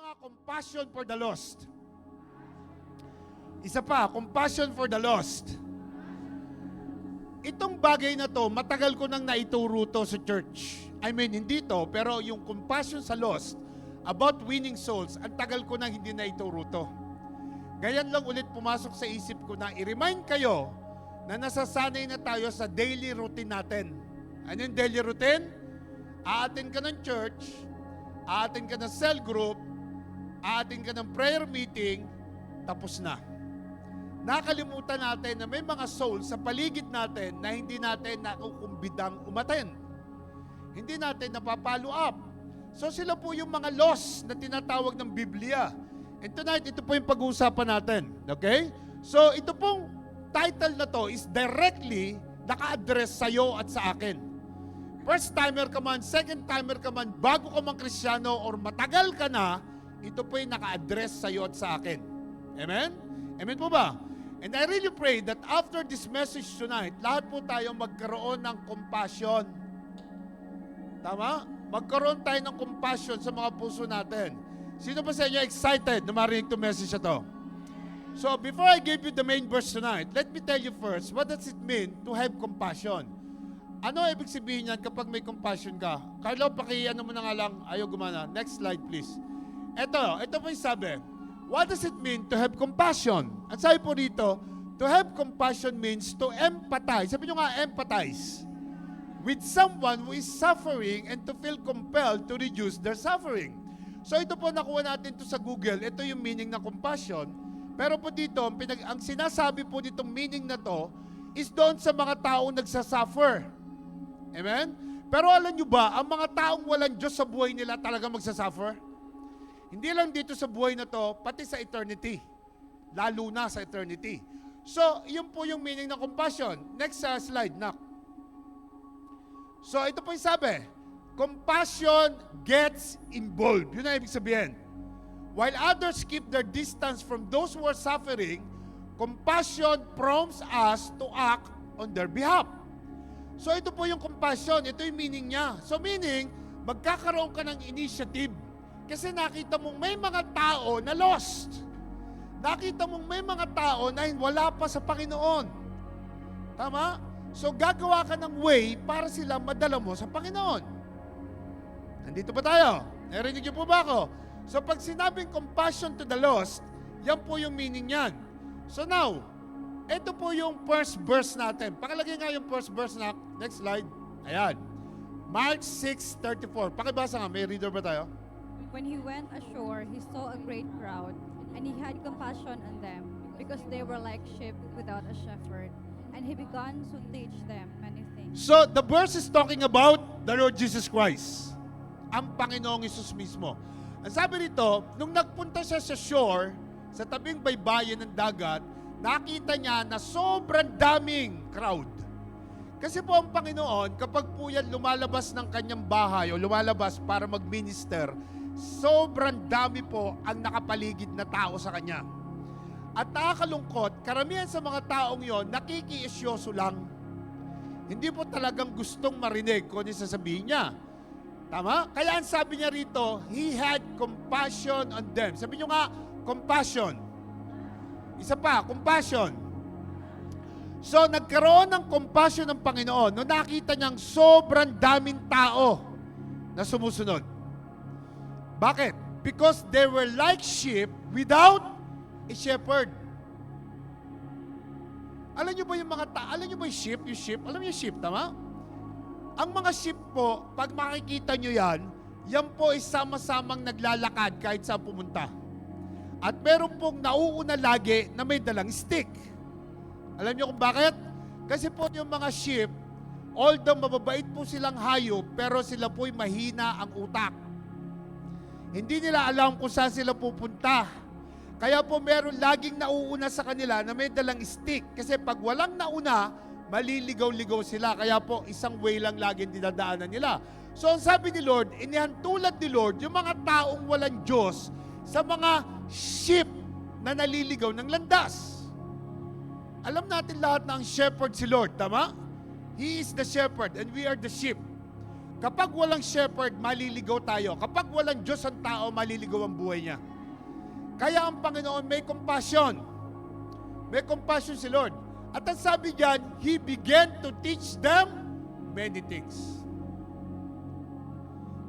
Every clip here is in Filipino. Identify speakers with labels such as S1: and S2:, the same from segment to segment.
S1: nga, compassion for the lost. Isa pa, compassion for the lost. Itong bagay na to, matagal ko nang naituro to sa church. I mean, hindi to, pero yung compassion sa lost, about winning souls, ang tagal ko nang hindi naituro to. Ganyan lang ulit pumasok sa isip ko na i-remind kayo na nasasanay na tayo sa daily routine natin. Ano yung daily routine? Aatin ka ng church, aatin ka ng cell group, aatin ka ng prayer meeting, tapos na. Nakalimutan natin na may mga souls sa paligid natin na hindi natin nakukumbidang umaten. Hindi natin napapalo up. So sila po yung mga lost na tinatawag ng Biblia. And tonight, ito po yung pag-uusapan natin. Okay? So ito pong title na to is directly naka-address sa iyo at sa akin. First timer ka man, second timer ka man, bago ka man Kristiyano or matagal ka na, ito po yung naka-address sa iyo at sa akin. Amen? Amen po ba? And I really pray that after this message tonight, lahat po tayo magkaroon ng compassion. Tama? Magkaroon tayo ng compassion sa mga puso natin. Sino ba sa inyo excited na marinig itong message na to? So, before I give you the main verse tonight, let me tell you first, what does it mean to have compassion? Ano ibig sabihin yan kapag may compassion ka? Carlo, ano mo na nga lang, ayaw gumana. Next slide, please. Ito po yung sabi. What does it mean to have compassion? At sabi po dito, to have compassion means to empathize. Sabi nyo nga, empathize with someone who is suffering and to feel compelled to reduce their suffering. So ito po, nakuha natin to sa Google. Ito yung meaning ng compassion. Pero po dito, ang sinasabi po ditong meaning na to is doon sa mga taong nagsasuffer. Amen? Pero alam nyo ba, ang mga taong walang Diyos sa buhay nila talaga magsasuffer? Hindi lang dito sa buhay na to, pati sa eternity. Lalo na sa eternity. So, yun po yung meaning ng compassion. Next slide, Nak. So, ito po yung sabi. Compassion gets involved. Yun ang ibig sabihin. While others keep their distance from those who are suffering, compassion prompts us to act on their behalf. So, ito po yung compassion. Ito yung meaning niya. So, meaning, magkakaroon ka ng initiative. Kasi nakita mong may mga tao na lost. Nakita mong may mga tao na wala pa sa Panginoon. Tama? So gagawa ka ng way para sila madala mo sa Panginoon. Nandito ba tayo? Narinig niyo po ba ako? So pag sinabing compassion to the lost, yan po yung meaning yan. So now, ito po yung first verse natin. Pakalagay nga yung first verse na. Next slide. Ayan. Mark 6:34. Pakibasa nga. May reader ba tayo?
S2: When he went ashore, he saw a great crowd, and he had compassion on them, because they were like sheep without a shepherd. And he began to teach them many things.
S1: So, the verse is talking about the Lord Jesus Christ. Ang Panginoong Isus mismo. Ang sabi nito, nung nagpunta siya sa shore, sa tabing baybayin ng dagat, nakita niya na sobrang daming crowd. Kasi po ang Panginoon, kapag po yan lumalabas ng kanyang bahay o lumalabas para mag-minister, sobrang dami po ang nakapaligid na tao sa kanya. At nakakalungkot, karamihan sa mga taong yon nakikiisyoso lang. Hindi po talagang gustong marinig kung ano sasabihin niya. Tama? Kaya ang sabi niya rito, he had compassion on them. Sabi niyo nga, compassion. Isa pa, compassion. So, nagkaroon ng compassion ng Panginoon nung nakita niyang sobrang daming tao na sumusunod. Bakit? Because they were like sheep without a shepherd. Alam niyo ba yung alam niyo ba yung sheep? Yung sheep? Alam niyo yung sheep, tama? Ang mga sheep po, pag makikita niyo yan po ay sama-samang naglalakad kahit saan pumunta. At meron pong nauuna lagi na may dalang stick. Alam niyo kung bakit? Kasi po yung mga sheep, although mababait po silang hayop, pero sila po'y mahina ang utak. Hindi nila alam kung saan sila pupunta. Kaya po meron laging nauuna sa kanila na may dalang stick. Kasi pag walang nauna, maliligaw-ligaw sila. Kaya po isang way lang laging dinadaanan nila. So ang sabi ni Lord, inihantulad ni Lord yung mga taong walang Diyos sa mga sheep na naliligaw ng landas. Alam natin lahat na ang shepherd si Lord, tama? He is the shepherd and we are the sheep. Kapag walang shepherd, maliligaw tayo. Kapag walang Diyos ang tao, maliligaw ang buhay niya. Kaya ang Panginoon may compassion. May compassion si Lord. At ang sabi diyan, He began to teach them many things.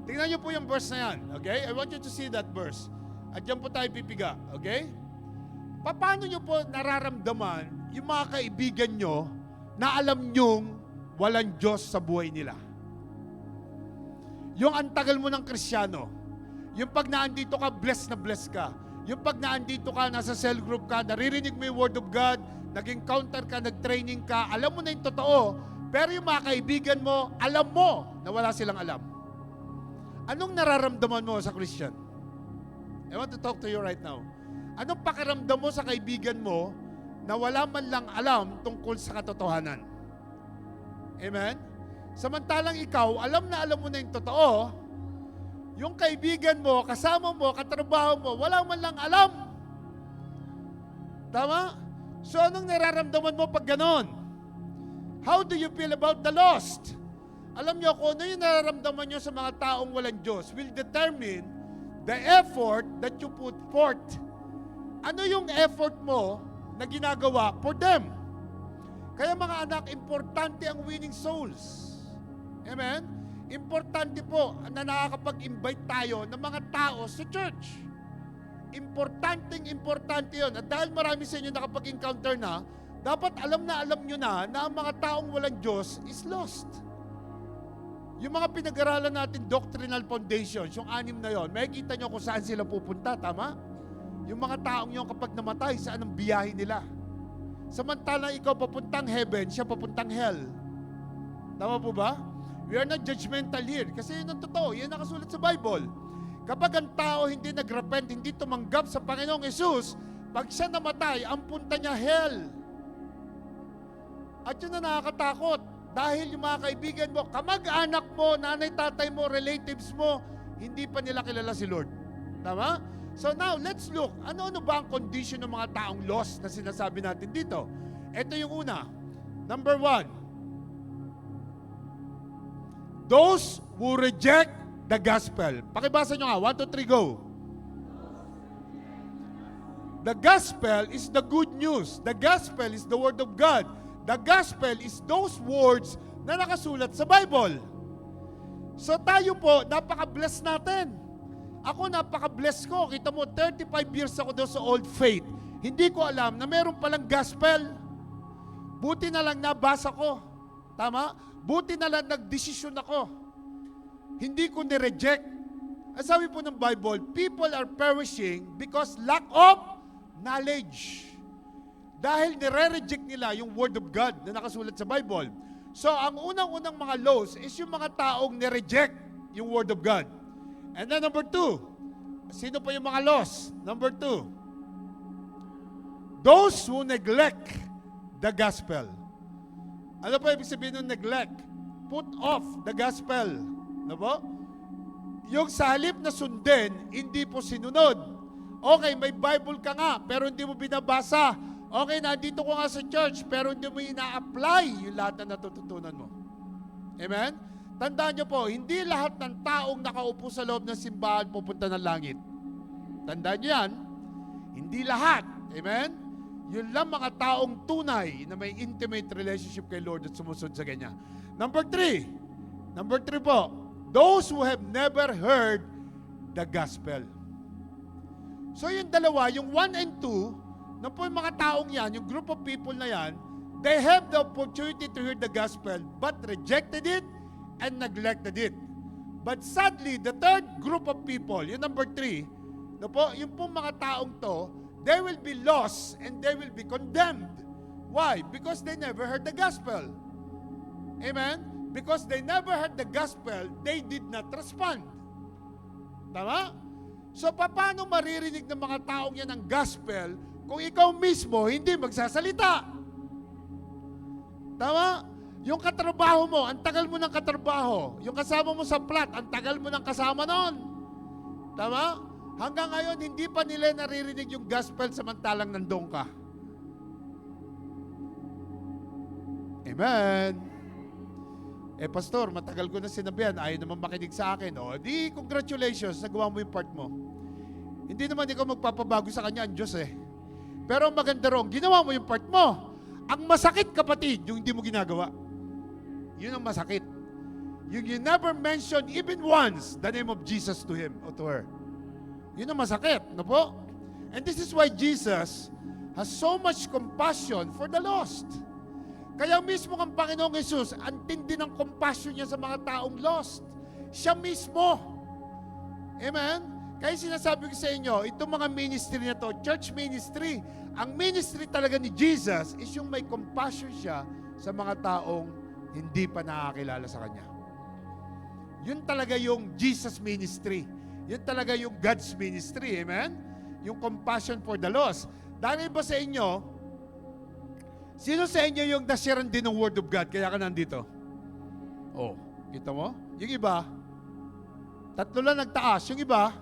S1: Tingnan niyo po yung verse na yan. Okay? I want you to see that verse. At dyan po tayo pipiga. Okay? Paano niyo po nararamdaman yung mga kaibigan nyo na alam nyong walang Diyos sa buhay nila? Yung antagal mo ng Kristiyano, yung pag naandito ka, blessed na blessed ka. Yung pag naandito ka, nasa cell group ka, naririnig mo yung Word of God, nag-encounter ka, nag-training ka, alam mo na yung totoo, pero yung mga kaibigan mo, alam mo na wala silang alam. Anong nararamdaman mo sa Christian? I want to talk to you right now. Anong pakiramdam mo sa kaibigan mo na wala man lang alam tungkol sa katotohanan? Amen? Samantalang ikaw, alam mo na yung totoo, yung kaibigan mo, kasama mo, katrabaho mo, wala man lang alam. Tama? So anong nararamdaman mo pag ganon? How do you feel about the lost? Alam nyo, kung ano yung nararamdaman nyo sa mga taong walang Diyos will determine the effort that you put forth. Ano yung effort mo na ginagawa for them? Kaya mga anak, importante ang winning souls. Amen? Importante po na nakakapag-invite tayo ng mga tao sa church. Importante yun. At dahil marami sa inyo nakapag-encounter na, dapat alam nyo na ang mga taong walang Diyos is lost. Yung mga pinag-aralan natin, doctrinal foundations, yung 6 na yon, makikita nyo kung saan sila pupunta, tama? Yung mga taong yun kapag namatay, saan ang biyahe nila? Samantalang ikaw papuntang heaven, siya papuntang hell. Tama po ba? We are not judgmental here. Kasi yun ang totoo. Yan nakasulat sa Bible. Kapag ang tao hindi nag-repent, hindi tumanggap sa Panginoong Yesus, pag siya namatay, ang punta niya hell. At yun na nakakatakot. Dahil yung mga kaibigan mo, kamag-anak mo, nanay, tatay mo, relatives mo, hindi pa nila kilala si Lord. Tama? So now, let's look. Ano-ano ba ang condition ng mga taong lost na sinasabi natin dito? Ito yung una. Number 1. Those who reject the gospel. Pakibasa nyo nga. 1, 2, 3, go. The gospel is the good news. The gospel is the word of God. The gospel is those words na nakasulat sa Bible. So tayo po, napaka-bless natin. Ako, napaka-bless ko. Kita mo, 35 years ako doon sa Old Faith. Hindi ko alam na meron palang gospel. Buti na lang nabasa ko. Tama? Buti na lang nagdesisyon ako. Hindi ko ni-reject. Ang sabi po ng Bible, people are perishing because lack of knowledge. Dahil nire-reject nila yung Word of God na nakasulat sa Bible. So, ang unang-unang mga lost is yung mga taong nireject yung Word of God. And then number 2, sino pa yung mga lost? Number 2, those who neglect the gospel. Ano pa ibig sabihin ng neglect? Put off the gospel. Ano po? Yung sa halip na sundin, hindi po sinunod. Okay, may Bible ka nga, pero hindi mo binabasa. Okay, nandito ko nga sa church, pero hindi mo ina-apply yung lahat na natututunan mo. Amen? Tandaan nyo po, hindi lahat ng taong nakaupo sa loob ng simbahan pupunta ng langit. Tandaan nyo yan. Hindi lahat. Amen? Yun lang mga taong tunay na may intimate relationship kay Lord at sumusunod sa Kanya. Number 3 po, those who have never heard the gospel. So yung dalawa, yung 1 and 2, na po yung mga taong yan, yung group of people na yan, they have the opportunity to hear the gospel but rejected it and neglected it. But sadly, the third group of people, yung number 3, na po, yung po mga taong to, they will be lost and they will be condemned. Why? Because they never heard the gospel. Amen? Because they never heard the gospel, they did not respond. Tama? So, paano maririnig ng mga taong yan ang gospel kung ikaw mismo hindi magsasalita? Tama? Yung katrabaho mo, ang tagal mo ng katrabaho. Yung kasama mo sa plat, ang tagal mo ng kasama noon. Tama? Hanggang ngayon, hindi pa nila naririnig yung gospel samantalang nandun ka. Amen. Pastor, matagal ko na sinabihan, ayaw naman makinig sa akin. O, di congratulations, nagawa mo yung part mo. Hindi naman ikaw magpapabago sa kanya, ang Diyos eh. Pero ang maganda ron, ginawa mo yung part mo. Ang masakit, kapatid, yung hindi mo ginagawa. Yun ang masakit. Yung you never mention even once the name of Jesus to him or to her. Yun ang masakit, no po? And this is why Jesus has so much compassion for the lost. Kaya mismo ang Panginoong Jesus, ang tindi ng compassion niya sa mga taong lost. Siya mismo. Amen? Kaya sinasabi ko sa inyo, itong mga ministry na to, church ministry, ang ministry talaga ni Jesus is yung may compassion siya sa mga taong hindi pa nakakilala sa Kanya. Yun talaga yung Jesus ministry. Yun talaga yung God's ministry. Amen? Yung compassion for the lost. Dahil ba sa inyo, sino sa inyo yung nasiran din ng Word of God kaya ka nandito? Oh, kita mo? Yung iba, tatlo lang nagtaas. Yung iba,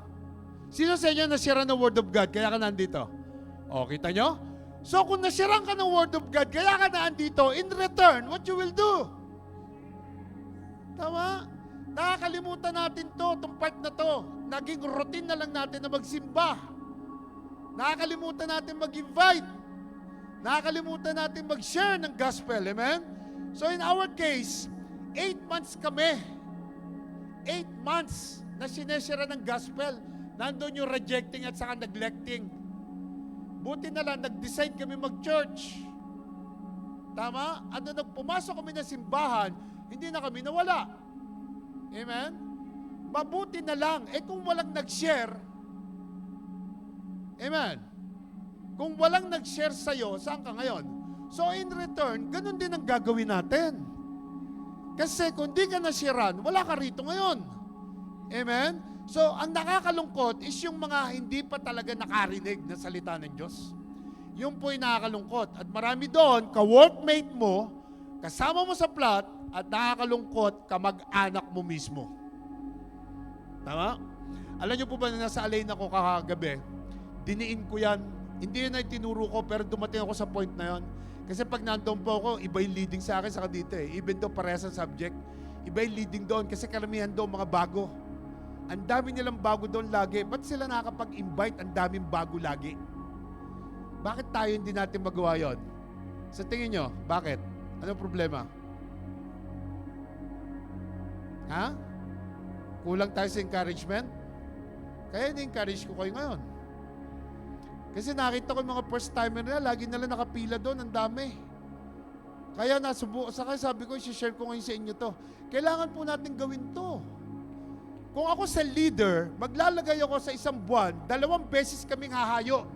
S1: sino sa inyo nasiran ng Word of God kaya ka nandito? Oh, kita nyo? So kung nasiran ka ng Word of God kaya ka nandito, in return, what you will do? Tama? Nakakalimutan natin to, itong part na to. Naging routine na lang natin na magsimba. Nakakalimutan natin mag-invite. Nakakalimutan natin mag-share ng gospel. Amen? So in our case, 8 months kami. 8 months na sineshare ng gospel. Nandun yung rejecting at saka neglecting. Buti na lang, nag-decide kami mag-church. Tama? At nung nagpumasok kami ng simbahan, hindi na kami nawala. Amen? Mabuti na lang. Kung walang nag-share, amen? Kung walang nag-share sa'yo, saan ka ngayon? So in return, ganun din ang gagawin natin. Kasi kung di ka nasharean, wala ka rito ngayon. Amen? So ang nakakalungkot is yung mga hindi pa talaga nakarinig na salita ng Diyos. Yung po'y nakakalungkot. At marami doon, ka-workmate mo, kasama mo sa plot, at nakakalungkot, kamag-anak mo mismo. Tama? Alam niyo po ba na nasa Alain ako kakagabi, diniin ko yan. Hindi yun ay tinuro ko, pero dumating ako sa point na yun. Kasi pag nandun po ako, iba yung leading sa akin saka dito eh. Even though parehas ang subject, iba yung leading doon kasi karamihan doon mga bago. Ang dami nilang bago doon lagi. Ba't sila nakakapag-invite ang daming bago lagi? Bakit tayo hindi natin magawa yon? Sa tingin nyo, bakit? Anong problema? Ha? Kulang tayo sa encouragement? Kaya ni-encourage ko kayo ngayon. Kasi nakita ko yung mga first timer nila, lagi nila nakapila doon, ang dami. Kaya saka sabi ko, i-share ko ngayon sa inyo to. Kailangan po natin gawin to. Kung ako sa leader, maglalagay ako sa isang buwan, 2 beses kaming hahayo.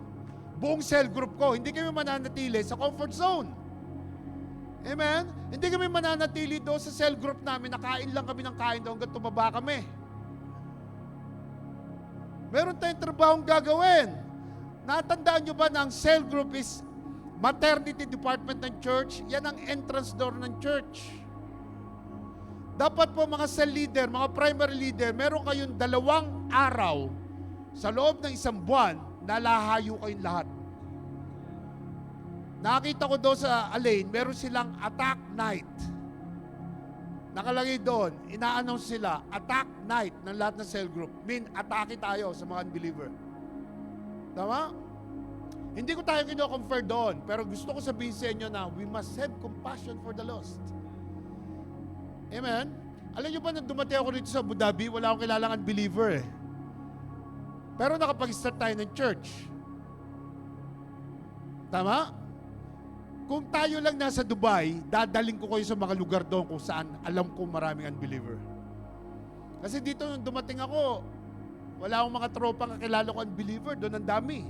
S1: Buong cell group ko, hindi kami mananatili sa comfort zone. Amen? Hindi kami mananatili doon sa cell group namin, nakain lang kami ng kain doon hanggang tumaba kami. Meron tayong trabahong gagawin. Natandaan nyo ba na ang cell group is maternity department ng church? Yan ang entrance door ng church. Dapat po mga cell leader, mga primary leader, meron kayong 2 araw sa loob ng 1 buwan na lahayo kayong lahat. Nakita ko doon sa Alain, meron silang attack night. Nakalagay doon, ina-announce sila, attack night ng lahat ng cell group. Atake tayo sa mga unbeliever. Tama? Hindi ko tayo kino-confer doon, pero gusto ko sabihin sa inyo na we must have compassion for the lost. Amen? Alam nyo ba, nang dumating ako dito sa Abu Dhabi, wala akong kilalang unbeliever eh. Pero nakapag-start tayo ng church. Tama? Kung tayo lang nasa Dubai, dadaling ko kayo sa mga lugar doon kung saan alam ko maraming unbeliever. Kasi dito nung dumating ako, wala akong mga tropang kakilala ko unbeliever, doon ang dami.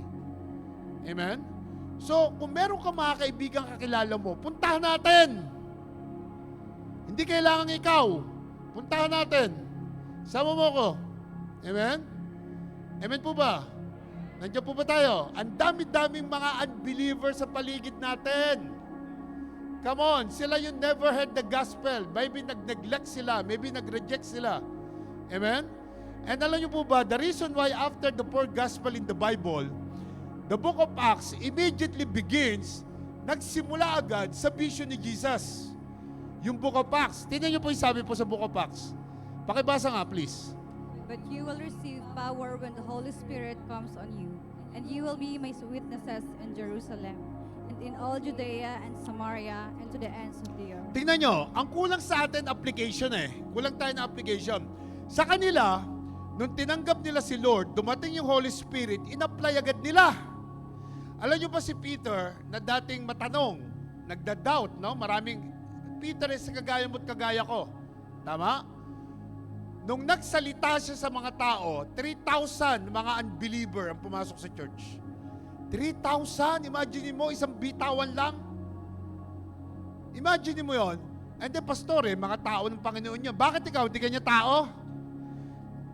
S1: Amen? So, kung meron ka mga kaibigan kakilala mo, puntahan natin. Hindi kailangan ikaw. Puntahan natin. Sama mo ko. Amen? Amen po ba? Nandiyan po ba tayo? Ang dami-daming mga unbelievers sa paligid natin. Come on, sila yung never heard the gospel. Maybe nag-neglect sila, maybe nag-reject sila. Amen? And alam niyo po ba, the reason why after the 4 gospel in the Bible, the book of Acts immediately begins, nagsimula agad sa vision ni Jesus. Yung Book of Acts. Tingnan niyo po yung sabi po sa Book of Acts. Pakibasa nga, please.
S2: But you will receive power when the Holy Spirit comes on you, and you will be my witnesses in Jerusalem, and in all Judea and Samaria, and to the ends of the earth.
S1: Tingnan nyo, ang kulang sa atin application eh. Kulang tayo na application. Sa kanila, nung tinanggap nila si Lord, dumating yung Holy Spirit, in-apply agad nila. Alam nyo ba si Peter, na dating matanong, nagda-doubt, no? Maraming, Peter is kagaya mo't kagaya ko. Tama? Nung nagsalita siya sa mga tao, 3,000 mga unbeliever ang pumasok sa church. 3,000, imagine mo, isang bitawan lang. Imagine mo yon. And then, pastor, mga tao ng Panginoon niya. Bakit ikaw, hindi kanya tao?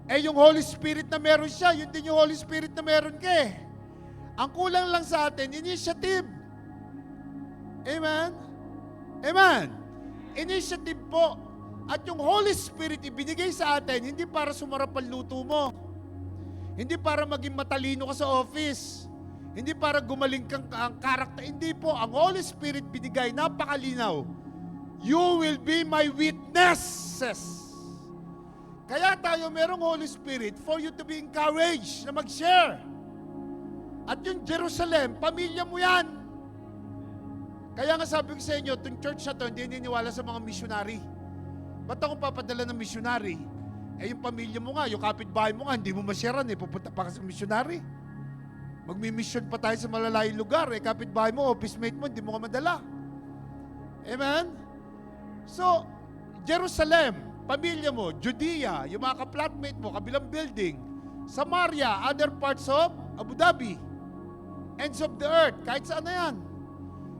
S1: Yung Holy Spirit na meron siya, yun din yung Holy Spirit na meron ka eh. Ang kulang lang sa atin, initiative. Amen? Amen? Initiative po. At yung Holy Spirit ibinigay sa atin, hindi para sumarap ang luto mo. Hindi para maging matalino ka sa office. Hindi para gumaling kang ang karakter. Hindi po. Ang Holy Spirit binigay, napakalinaw. You will be my witnesses. Kaya tayo merong Holy Spirit for you to be encouraged na mag-share. At yung Jerusalem, pamilya mo yan. Kaya nga sabi ko sa inyo, itong church na to, hindi niniwala sa mga missionary. Ba't akong papadala ng missionary? Yung pamilya mo nga, yung kapitbahay mo nga, hindi mo masyaran pupunta pa ka sa missionary. Magmi-mission pa tayo sa malalayong lugar, kapitbahay mo, office mate mo, hindi mo ka madala. Amen? So, Jerusalem, pamilya mo, Judea, yung mga ka-flatmate mo, kabilang building, Samaria, other parts of Abu Dhabi, ends of the earth, kahit saan na yan.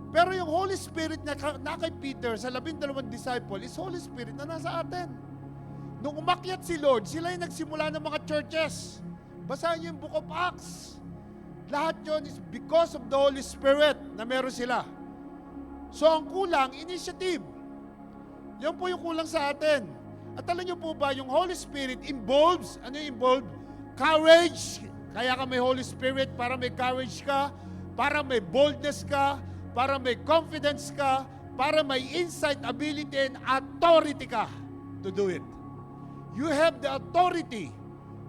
S1: Pero yung Holy Spirit na kay Peter sa 12 disciple is Holy Spirit na nasa atin. Nung umakyat si Lord, sila yung nagsimula ng mga churches. Basahin niyo yung Book of Acts. Lahat yun is because of the Holy Spirit na meron sila. So ang kulang, initiative. Yan po yung kulang sa atin. At alam niyo po ba, yung Holy Spirit involves, ano yung involve? Courage. Kaya ka may Holy Spirit para may courage ka, para may boldness ka, para may confidence ka, para may insight, ability, and authority ka to do it. You have the authority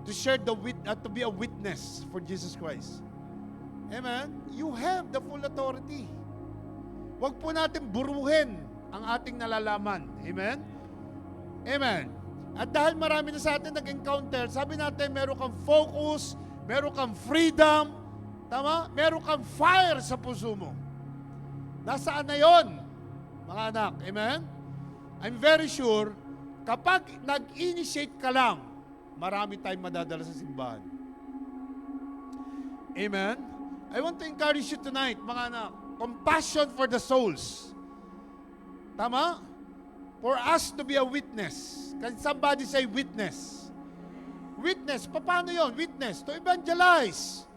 S1: to share to be a witness for Jesus Christ. Amen? You have the full authority. Huwag po natin buruhin ang ating nalalaman. Amen? Amen. At dahil marami na sa atin nag-encounter, sabi natin meron kang focus, meron kang freedom, tama? Meron kang fire sa puso mo. Nasaan na yon, mga anak? Amen? I'm very sure, kapag nag-initiate ka lang, marami tayong madadala sa simbahan. Amen? I want to encourage you tonight, mga anak, compassion for the souls. Tama? For us to be a witness. Can somebody say witness? Witness, paano yon? Witness, to evangelize,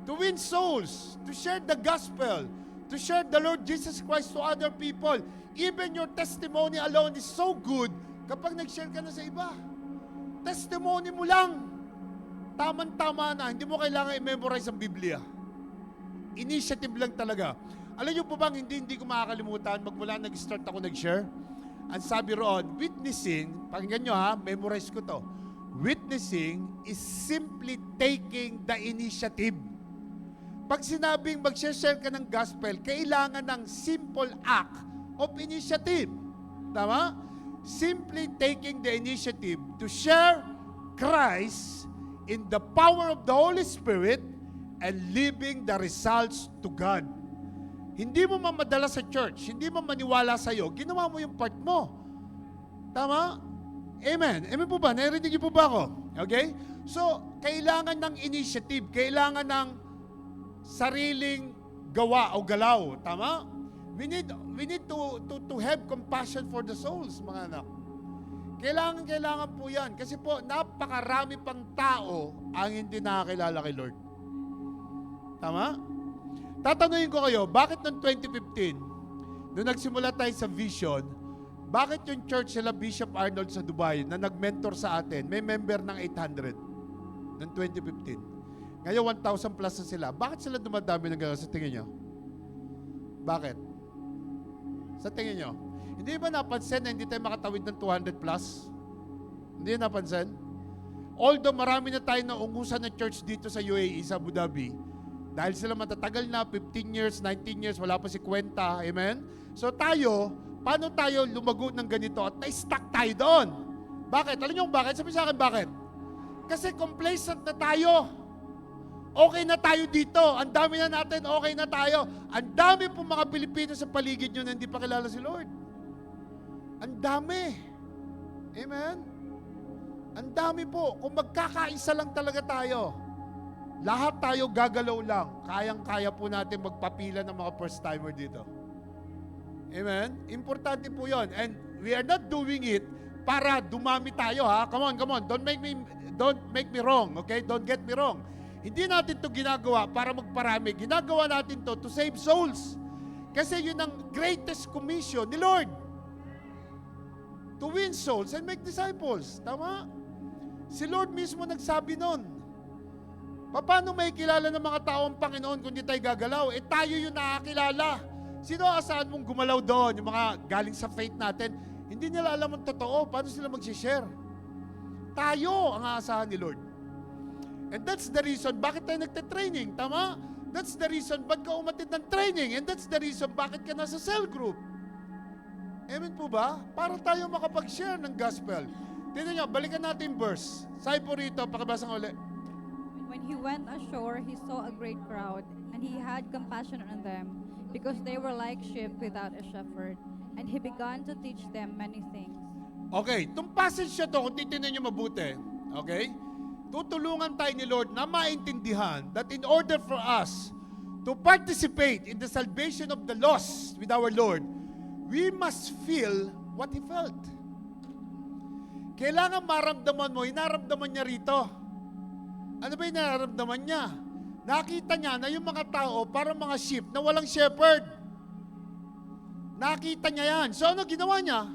S1: to win souls, to share the gospel, to share the Lord Jesus Christ to other people. Even your testimony alone is so good kapag nag-share ka na sa iba. Testimony mo lang. Tama na. Hindi mo kailangan i-memorize ang Biblia. Initiative lang talaga. Alam niyo po bang hindi ko makakalimutan, magmula nag-start ako nag-share. Ang sabi roon, witnessing, pakinggan nyo memorize ko to. Witnessing is simply taking the initiative. Pag sinabing mag-share ka ng gospel, kailangan ng simple act of initiative. Tama? Simply taking the initiative to share Christ in the power of the Holy Spirit and leaving the results to God. Hindi mo mamadala sa church, hindi mo maniwala sa'yo, ginawa mo yung part mo. Tama? Amen. Amen po ba? Narinig niyo po ba ako? Okay? So, kailangan ng initiative, kailangan ng sariling gawa o galaw. Tama? We need to have compassion for the souls, mga anak. Kailangan po yan. Kasi po, napakarami pang tao ang hindi nakakilala kay Lord. Tama? Tatanungin ko kayo, bakit noong 2015, nung nagsimula tayo sa Vision, bakit yung church nila Bishop Arnold sa Dubai na nag-mentor sa atin, may member ng 800 noong 2015. Ngayon, 1,000 plus na sila. Bakit sila dumadami ng gano'n sa tingin nyo? Bakit? Sa tingin nyo? Hindi ba napansin na hindi tayo makatawid ng 200 plus? Hindi napansin? Although marami na tayo na ungusan na church dito sa UAE, sa Abu Dhabi, dahil sila matatagal na, 15 years, 19 years, wala pa si kwenta. Amen? So tayo, paano tayo lumago ng ganito at na-stuck tayo doon? Bakit? Alam niyo kung bakit? Sabi sa akin, bakit? Kasi complacent na tayo. Okay na tayo dito. Ang dami na natin, okay na tayo. Ang dami pong mga Pilipino sa paligid nyo na hindi pa kilala si Lord. Ang dami. Amen? Ang dami po. Kung magkakaisa lang talaga tayo, lahat tayo gagalaw lang. Kayang-kaya po natin magpapila ng mga first-timer dito. Amen? Importante po yon. And we are not doing it para dumami tayo, ha? Come on, come on. Don't make me wrong, okay? Don't get me wrong. Hindi natin to ginagawa para magparami. Ginagawa natin to save souls. Kasi yun ang greatest commission ni Lord. To win souls and make disciples. Tama? Si Lord mismo nagsabi nun. Paano may kilala ng mga tao ang Panginoon kung di tayo gagalaw? Eh tayo yung nakakilala. Sino asahan mong gumalaw doon? Yung mga galing sa faith natin, hindi nila alam ang totoo. Paano sila mag-share? Tayo ang aasahan ni Lord. And that's the reason bakit tayo nagte-training. Tama? That's the reason bakit ka umatid ng training. And that's the reason bakit ka nasa cell group. Amen po ba? Para tayo makapag-share ng gospel. Tignan nyo, balikan natin verse. Sabi po rito, pakibasa nga ulit.
S2: When he went ashore, he saw a great crowd, and he had compassion on them, because they were like sheep without a shepherd. And he began to teach them many things.
S1: Okay, itong passage siya to, kung titignan nyo mabuti, okay? Tutulungan tayo ni Lord na maintindihan that in order for us to participate in the salvation of the lost with our Lord, we must feel what He felt. Kailangan maramdaman mo, inaramdaman niya rito. Ano ba yung nararamdaman niya? Nakita niya na yung mga tao parang mga sheep na walang shepherd. Nakita niya yan. So ano ginawa niya?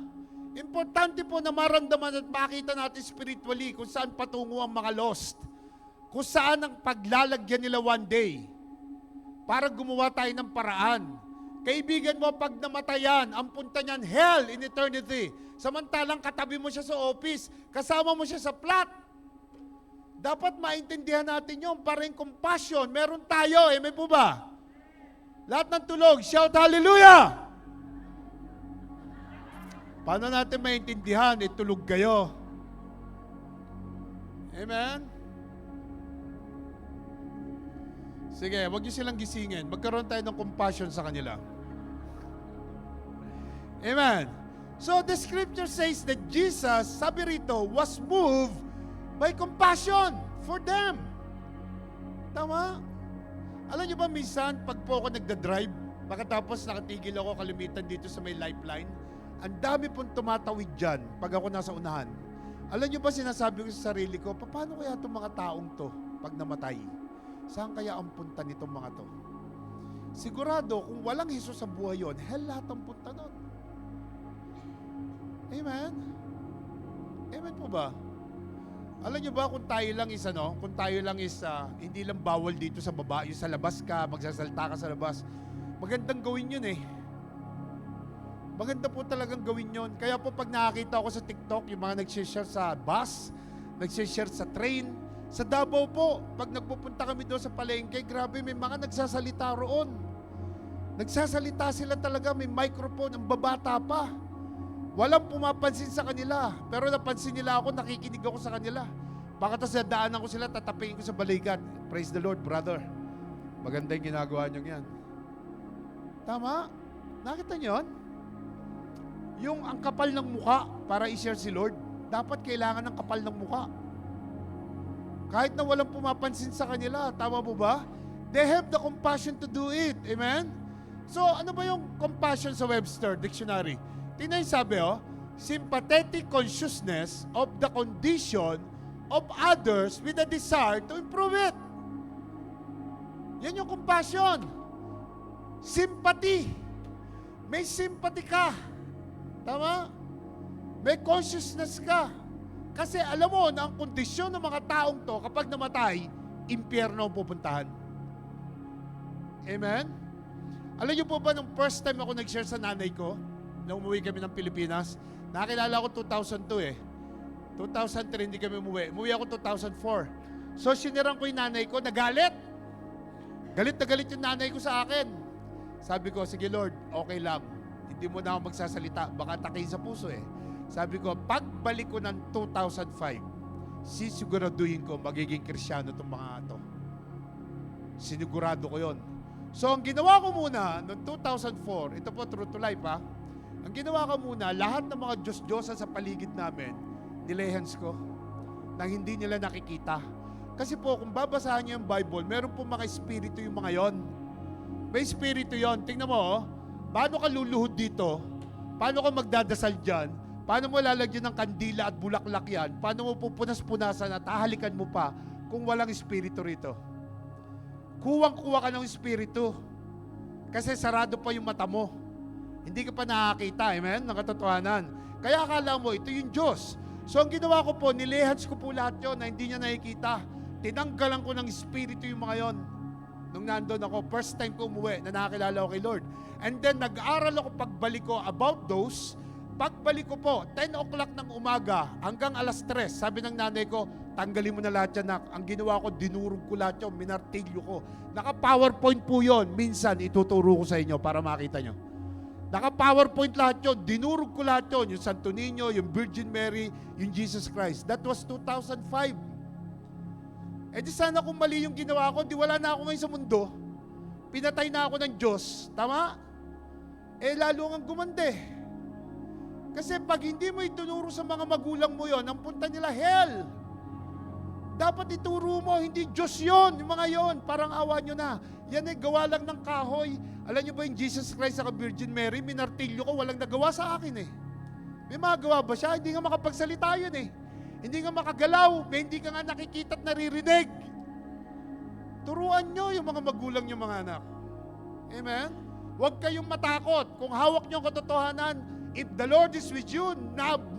S1: Importante po na maramdaman at makita natin spiritually kung saan patungo ang mga lost. Kung saan ang paglalagyan nila one day. Para gumawa tayo ng paraan. Kaibigan mo, pag namatayan, ang punta niyan, hell in eternity. Samantalang katabi mo siya sa office, kasama mo siya sa plot. Dapat maintindihan natin yun, parang compassion. Meron tayo, may po ba? Lahat ng tulog, shout hallelujah! Paano natin maintindihan? Tulog kayo. Amen? Sige, wag niyo silang gisingin. Magkaroon tayo ng compassion sa kanila. Amen? So, the scripture says that Jesus, sabi rito, was moved by compassion for them. Tama? Alam niyo ba minsan, pag po ako nagda-drive, pagkatapos nakatigil ako kalimitan dito sa may lifeline, ang dami pong tumatawid dyan pag ako nasa unahan. Alam niyo ba sinasabi ko sa sarili ko, paano kaya itong mga taong to pag namatay? Saan kaya ang punta nitong mga to? Sigurado, kung walang Jesus sa buhay yon, hell lahat ang punta nun. Amen? Amen po ba? Alam niyo ba kung tayo lang is hindi lang bawal dito sa baba, yung sa labas ka, magsasalita ka sa labas, magandang gawin yun eh. Maganda po talagang gawin yon. Kaya po pag nakakita ko sa TikTok, yung mga nagsishare sa bus, nagsishare sa train, sa Davao po, pag nagpupunta kami doon sa palengke, grabe, may mga nagsasalita roon. Nagsasalita sila talaga, may microphone, ang babata pa. Walang pumapansin sa kanila. Pero napansin nila ako, nakikinig ako sa kanila. Baka tas nadaanan ko sila, tatapingin ko sa balikat. Praise the Lord, brother. Maganda yung ginagawa nyo yan. Tama? Nakita nyo yun? Yung ang kapal ng muka para i-share si Lord, dapat kailangan ng kapal ng muka. Kahit na walang pumapansin sa kanila, tama po ba? They have the compassion to do it. Amen? So, ano ba yung compassion sa Webster Dictionary? Tingnan yung sabi, sympathetic consciousness of the condition of others with a desire to improve it. Yan yung compassion. Sympathy. May sympathy ka. Tama? May consciousness ka. Kasi alam mo na ang kondisyon ng mga taong to, kapag namatay, impyerno ang pupuntahan. Amen? Alam niyo po ba nung first time ako nag-share sa nanay ko, nung umuwi kami ng Pilipinas. Nakilala ko 2002 eh. 2003 hindi kami umuwi. Umuwi ako 2004. So, sinirang ko yung nanay ko, nagalit. Galit na galit yung nanay ko sa akin. Sabi ko, sige Lord, okay lang. Hindi mo na ako magsasalita. Baka takihin sa puso eh. Sabi ko, pagbalik ko ng 2005, sisiguraduhin ko magiging Kristyano itong mga ito. Sinigurado ko yon. So, ang ginawa ko muna noong 2004, ito po true to life ha, ang ginawa ko muna, lahat ng mga Diyos-Diyosan sa paligid namin, nilehens ko, nang hindi nila nakikita. Kasi po, kung babasahan niyo yung Bible, meron po mga espiritu yung mga yon. May espiritu yon. Tingnan mo, oh, paano ka luluhod dito? Paano ka magdadasal dyan? Paano mo lalagyan ng kandila at bulaklak yan? Paano mo pupunas-punasan at hahalikan mo pa kung walang espiritu rito? Kuwang-kuwa ka ng espiritu. Kasi sarado pa yung mata mo. Hindi ka pa nakakita, amen? Ng katotohanan. Kaya akala mo, ito yung Diyos. So ang ginawa ko po, nilehans ko po lahat yun na hindi niya nakikita. Tinanggalan ko ng espiritu yung mga yon. Nung nandun ako, first time ko umuwi na nakakilala ko kay Lord. And then nag-aral ako pagbalik ko about those. Pagbalik ko po, 10 o'clock ng umaga hanggang alas 3, sabi ng nanay ko, tanggalin mo na lahat yan, nak. Ang ginawa ko, dinurog ko lahat yun, minartilyo ko. Naka-PowerPoint po yun. Minsan, ituturo ko sa inyo para makita nyo. Naka-PowerPoint lahat yun. Dinurog ko lahat yun. Yung Santo Niño, yung Virgin Mary, yung Jesus Christ. That was 2005. Eh di sana kung mali yung ginawa ko, di wala na ako ngayon sa mundo. Pinatay na ako ng Diyos. Tama? Eh lalo nga gumande. Kasi pag hindi mo itunuro sa mga magulang mo yon, ang punta nila hell. Dapat ituro mo, hindi Diyos yon, yung mga yon. Parang awa nyo na. Yan eh, gawa lang ng kahoy. Alam nyo ba yung Jesus Christ sa Virgin Mary, minartilyo ko, walang nagawa sa akin eh. May magawa ba siya? Hindi nga makapagsalita yun eh. Hindi nga makagalaw, may hindi ka nga nakikita at naririnig. Turuan nyo yung mga magulang nyo mga anak. Amen? Huwag kayong matakot. Kung hawak nyo ang katotohanan, if the Lord is with you,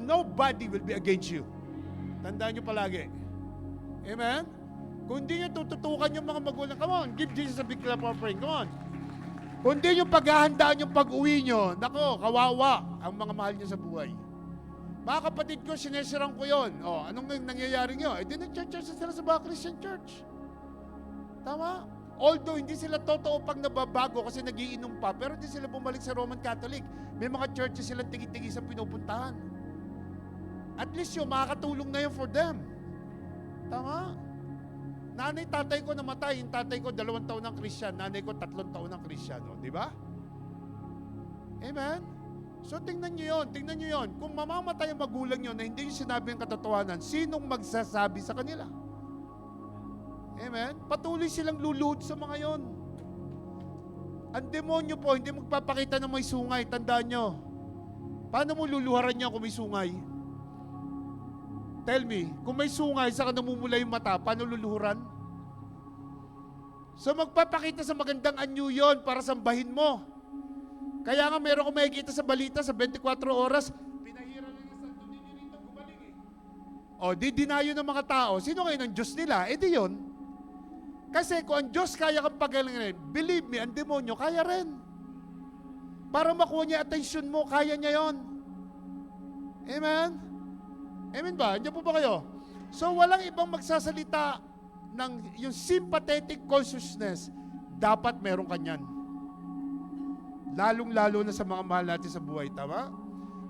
S1: nobody will be against you. Tandaan nyo palagi. Amen? Kung hindi nyo tututukan yung mga magulang, come on, give Jesus a big clap of praise. Come on. Kung hindi nyo paghahandaan yung pag-uwi nyo, nako, kawawa ang mga mahal nyo sa buhay. Mga kapatid ko, sinesirang ko yon. O, anong nangyayari nyo? Eh, di nag-church sila sa mga Christian church. Tama? Although, hindi sila totoo pag nababago kasi nagiinom pa, pero hindi sila bumalik sa Roman Catholic. May mga churches silang tigi-tigi sa pinupuntahan. At least yun, makakatulong na yun for them. Tama? Nanay, tatay ko namatay. Yung tatay ko, 2 taon ng Christian. Nanay ko, 3 taon ng Christian. O, di ba? Amen? So, tingnan nyo yun. Tingnan nyo yun. Kung mamamatay ang magulang nyo na hindi nyo sinabi ang katotohanan, sinong magsasabi sa kanila? Amen? Patuloy silang luluhod sa mga yon. Ang demonyo po, hindi magpapakita ng may sungay. Tandaan nyo. Paano mo luluharan niya kung may sungay? Tell me, kung may sungay, saka namumula yung mata, paano luluhuran? So magpapakita sa magandang anyo yon para sambahin mo. Kaya nga meron ko makikita sa balita sa 24 oras, pinahira lang yung Santo Niño rito, gumaling eh. O, di dinayo ng mga tao. Sino ngayon ang Diyos nila? Eh di yun. Kasi kung ang Diyos kaya kang pagalingin, believe me, ang demonyo kaya rin. Para makuha niya attention mo, kaya niya yon. Amen? Amen ba? Andiyan po ba kayo? So, walang ibang magsasalita ng yung sympathetic consciousness. Dapat meron kanyan. Lalong-lalo na sa mga mahal natin sa buhay. Tama?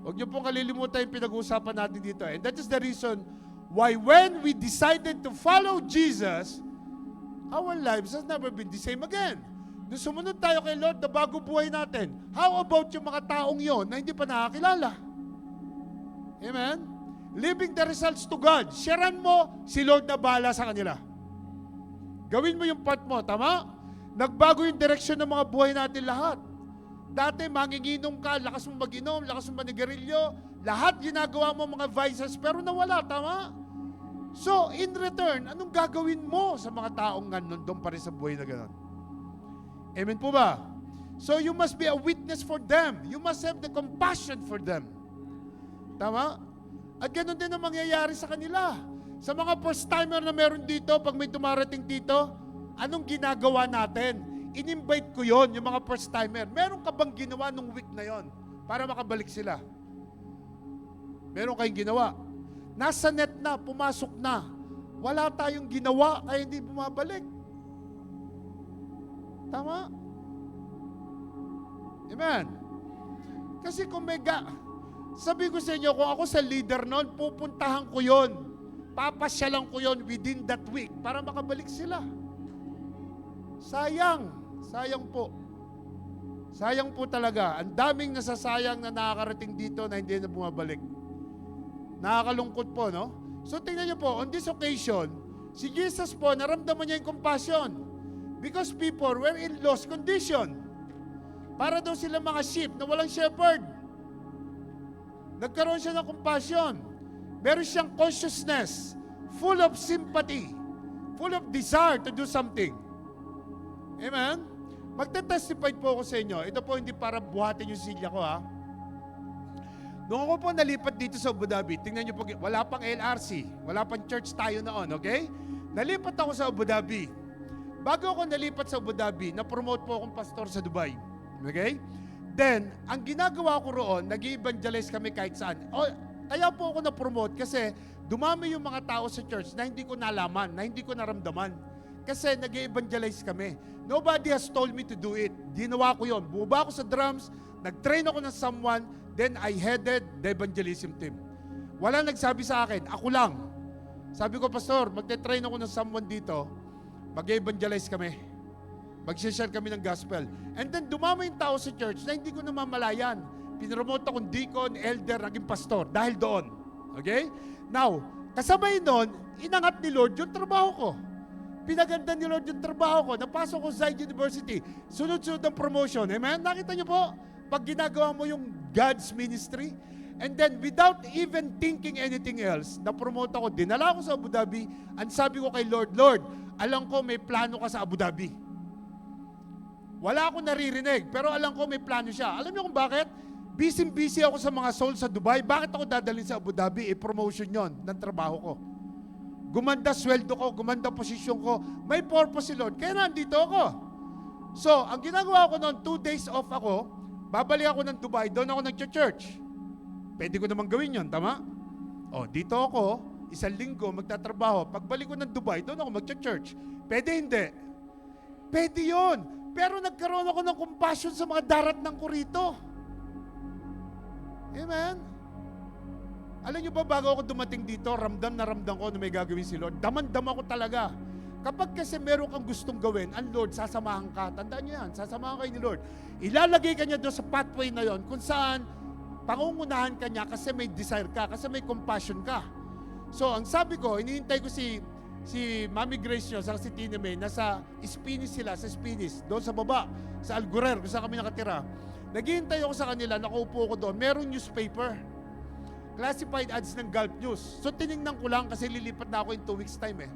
S1: Huwag niyo pong kalilimutan yung pinag-uusapan natin dito. And that is the reason why when we decided to follow Jesus, our lives has never been the same again. Nung sumunod tayo kay Lord na bago buhay natin, how about yung mga taong yon na hindi pa nakakilala? Amen? Leaving the results to God. Sharean mo, si Lord na bahala sa kanila. Gawin mo yung part mo, tama? Nagbago yung direksyon ng mga buhay natin lahat. Dati, manginginom ka, lakas mo mag-inom, lakas mo manigarilyo, lahat ginagawa mo mga vices, pero nawala, tama? So, in return, anong gagawin mo sa mga taong nandun pa rin sa buhay na gano'n? Amen po ba? So, you must be a witness for them. You must have the compassion for them. Tama? At gano'n din ang mangyayari sa kanila. Sa mga first-timer na meron dito, pag may dumarating dito, anong ginagawa natin? In-invite ko yon yung mga first-timer. Meron ka bang ginawa nung week na yon para makabalik sila. Meron kayong ginawa. Nasa net na, pumasok na. Wala tayong ginawa, kaya hindi bumabalik. Tama? Amen. Kasi kung sabi ko sa inyo, kung ako sa leader noon, pupuntahan ko yon. Papasyalan ko yon within that week para makabalik sila. Sayang. Sayang po. Sayang po talaga. Ang daming nasasayang na nakakarating dito na hindi na bumabalik. Nakakalungkot po, no? So tingnan niyo po, on this occasion, si Jesus po, naramdaman niya yung compassion. Because people were in lost condition. Para daw sila mga sheep na walang shepherd. Nagkaroon siya ng compassion. Meron siyang consciousness, full of sympathy, full of desire to do something. Amen? Magte-testify po ako sa inyo. Ito po hindi para buhatin yung silya ko, ha? Noong ako po nalipat dito sa Abu Dhabi, tingnan niyo po, wala pang LRC, wala pang church tayo noon, okay? Nalipat ako sa Abu Dhabi. Bago ako nalipat sa Abu Dhabi, na-promote po akong pastor sa Dubai. Okay? Then, ang ginagawa ko roon, nag-evangelize kami kahit saan. Kaya po ako na-promote kasi dumami yung mga tao sa church na hindi ko nalaman, na hindi ko naramdaman. Kasi nag-evangelize kami. Nobody has told me to do it. Ginawa ko yon. Bumaba ako sa drums, nag-train ako ng someone, then I headed the evangelism team. Wala nagsabi sa akin, ako lang. Sabi ko, Pastor, magte-train ako ng someone dito, mag-evangelize kami. Mag-share kami ng gospel. And then dumami yung tao sa church na hindi ko namamalayan. Pinromote akong deacon, elder, naging pastor dahil doon. Okay? Now, kasabay noon, inangat ni Lord yung trabaho ko. Pinaganda ni Lord yung trabaho ko. Napasok ko sa University. Sunod-sunod ang promotion. Amen? Nakita niyo po, pag ginagawa mo yung God's ministry, and then without even thinking anything else, na-promote ako, dinala ako sa Abu Dhabi, and sabi ko kay Lord, Lord, alam ko may plano ka sa Abu Dhabi. Wala akong naririnig, pero alam ko may plano siya. Alam niyo kung bakit? Busy ako sa mga souls sa Dubai. Bakit ako dadalhin sa Abu Dhabi? Promotion yon ng trabaho ko. Gumanda sweldo ko, gumanda posisyon ko. May purpose si Lord. Kaya nandito ako. So, ang ginagawa ko noon, 2 days off ako, babalik ako ng Dubai, doon ako nag-church. Pwede ko naman gawin yon, tama? Dito ako, 1 linggo, magtatrabaho. Pagbalik ko ng Dubai, doon ako mag-church. Pwede hindi. Pwede yon. Pero nagkaroon ako ng compassion sa mga daratnang ko rito. Amen? Alam niyo ba, bago ako dumating dito, ramdam ko na may gagawin si Lord. Daman-dama ko talaga. Kapag kasi meron kang gustong gawin, ang Lord, sasamahan ka. Tandaan niyo yan, sasamahan kayo ni Lord. Ilalagay ka niya doon sa pathway na yon kung saan pangungunahan ka niya kasi may desire ka, kasi may compassion ka. So, ang sabi ko, inihintay ko si Mami Grace nyo, si Tina May, nasa Spinis sila, sa Spinis, doon sa baba, sa Algurer, kung saan kami nakatira. Naghihintay ako sa kanila, nakaupo ko doon, merong newspaper. Classified ads ng Gulf News. So, tiningnan ko lang kasi lilipat na ako in 2 weeks time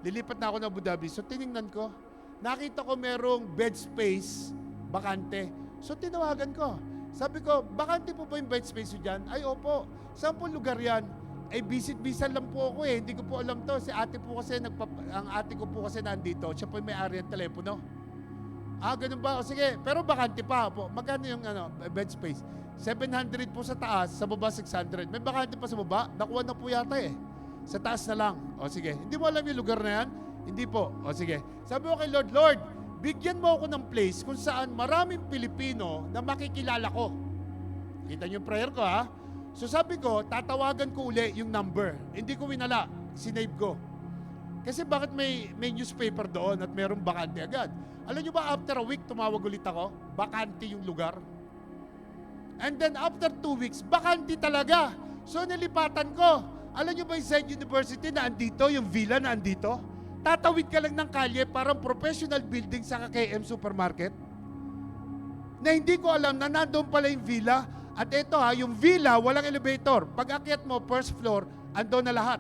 S1: Lilipat na ako ng Abu Dhabi. So, tiningnan ko. Nakita ko merong bed space, bakante. So, tinawagan ko. Sabi ko, bakante po ba yung bed space dyan? Ay, opo. Saan po lugar yan? Ay, visit-visit lang po ako Hindi ko po alam to. Si ate po kasi, ang ate ko po kasi nandito. Siya po yung may-ari ng telepono. Ganun ba? O sige, pero bakante pa po. Magkano yung bed space? 700 po sa taas, sa baba 600. May bakante pa sa baba? Nakuha na po yata Sa taas na lang. O sige, hindi mo alam yung lugar na yan? Hindi po. O sige. Sabi ko kay Lord, Lord, bigyan mo ako ng place kung saan maraming Pilipino na makikilala ko. Kita niyo yung prayer ko, ha? So sabi ko, tatawagan ko uli yung number. Hindi ko winala, sinave ko. Kasi bakit may newspaper doon at merong bakante agad? Alam nyo ba, after a week, tumawag ulit ako, bakante yung lugar. And then after 2 weeks, bakante talaga. So nilipatan ko. Alam nyo ba yung Zen University na andito, yung villa na andito? Tatawid ka lang ng kalye, parang professional building sa KM Supermarket. Na hindi ko alam na nandoon pala yung villa. At ito yung villa, walang elevator. Pag akyat mo, first floor, andun na lahat.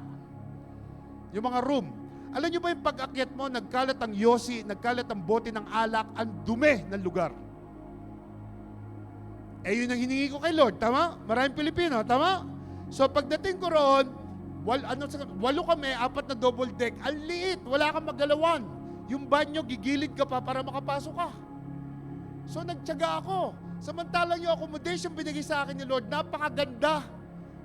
S1: Yung mga room. Alam nyo ba yung pag akyat mo, nagkalat ang yosi, nagkalat ang bote ng alak, ang dumi ng lugar. Yun ang hiningi ko kay Lord, tama? Maraming Pilipino, tama? So pagdating ko roon, 8 kami, 4 na double deck, ang liit, wala kang magalawan. Yung banyo, gigilid ka pa para makapasok ka. So nagtiyaga ako. Samantalang yung accommodation binigay sa akin ni Lord, napakaganda.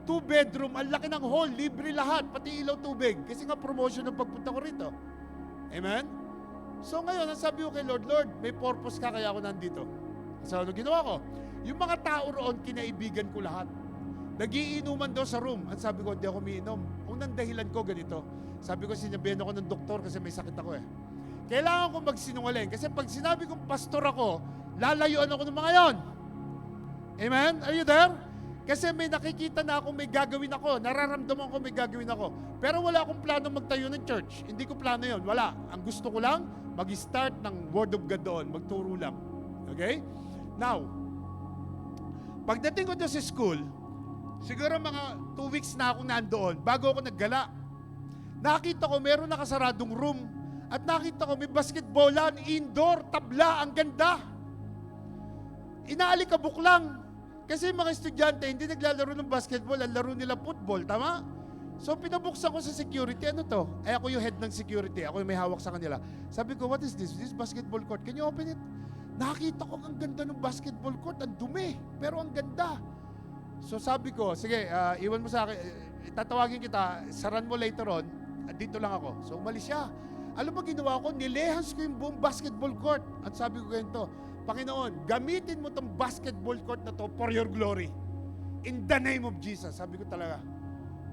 S1: 2-bedroom, ang laki ng hall, libre lahat, pati ilaw tubig. Kasi nga promotion ng pagpunta ko rito. Amen? So ngayon, ang sabi ko kay Lord, Lord, may purpose ka kaya ako nandito. So ano ginawa ko? Yung mga tao roon, kinaibigan ko lahat. Nagiinuman daw sa room. Ang sabi ko, hindi ako umiinom. Unang dahilan ko ganito. Sabi ko, sinabihan ako ng doktor kasi may sakit ako eh. Kailangan ko magsinungaling. Kasi pag sinabi kong pastor ako, lalayuan ako ng mga yon. Amen? Are you there? Kasi may nakikita na ako, may gagawin ako. Nararamdaman ko may gagawin ako. Pero wala akong plano magtayo ng church. Hindi ko plano yon. Wala. Ang gusto ko lang, mag-start ng Word of God doon. Magturo lang. Okay? Now, pagdating ko doon sa school, siguro mga 2 weeks na ako nandoon bago ako naggala. Nakita ko meron nakasaradong room at nakita ko may basketballan, indoor, tabla, ang ganda. Inaalikabok lang. Kasi mga estudyante hindi naglalaro ng basketball, ang laro nila football, tama? So pinabuksan ko sa security, ano to? Ay ako yung head ng security, ako yung may hawak sa kanila. Sabi ko, what is this? This is basketball court. Can you open it? Nakita ko ang ganda ng basketball court, ang dumi, pero ang ganda. So sabi ko, sige, iwan mo sa akin, tatawagin kita, saran mo later on, dito lang ako. So umalis siya. Alam mo ginawa ko, nilehans ko yung buong basketball court. At sabi ko ganito, Panginoon, gamitin mo tong basketball court na to for your glory. In the name of Jesus. Sabi ko talaga.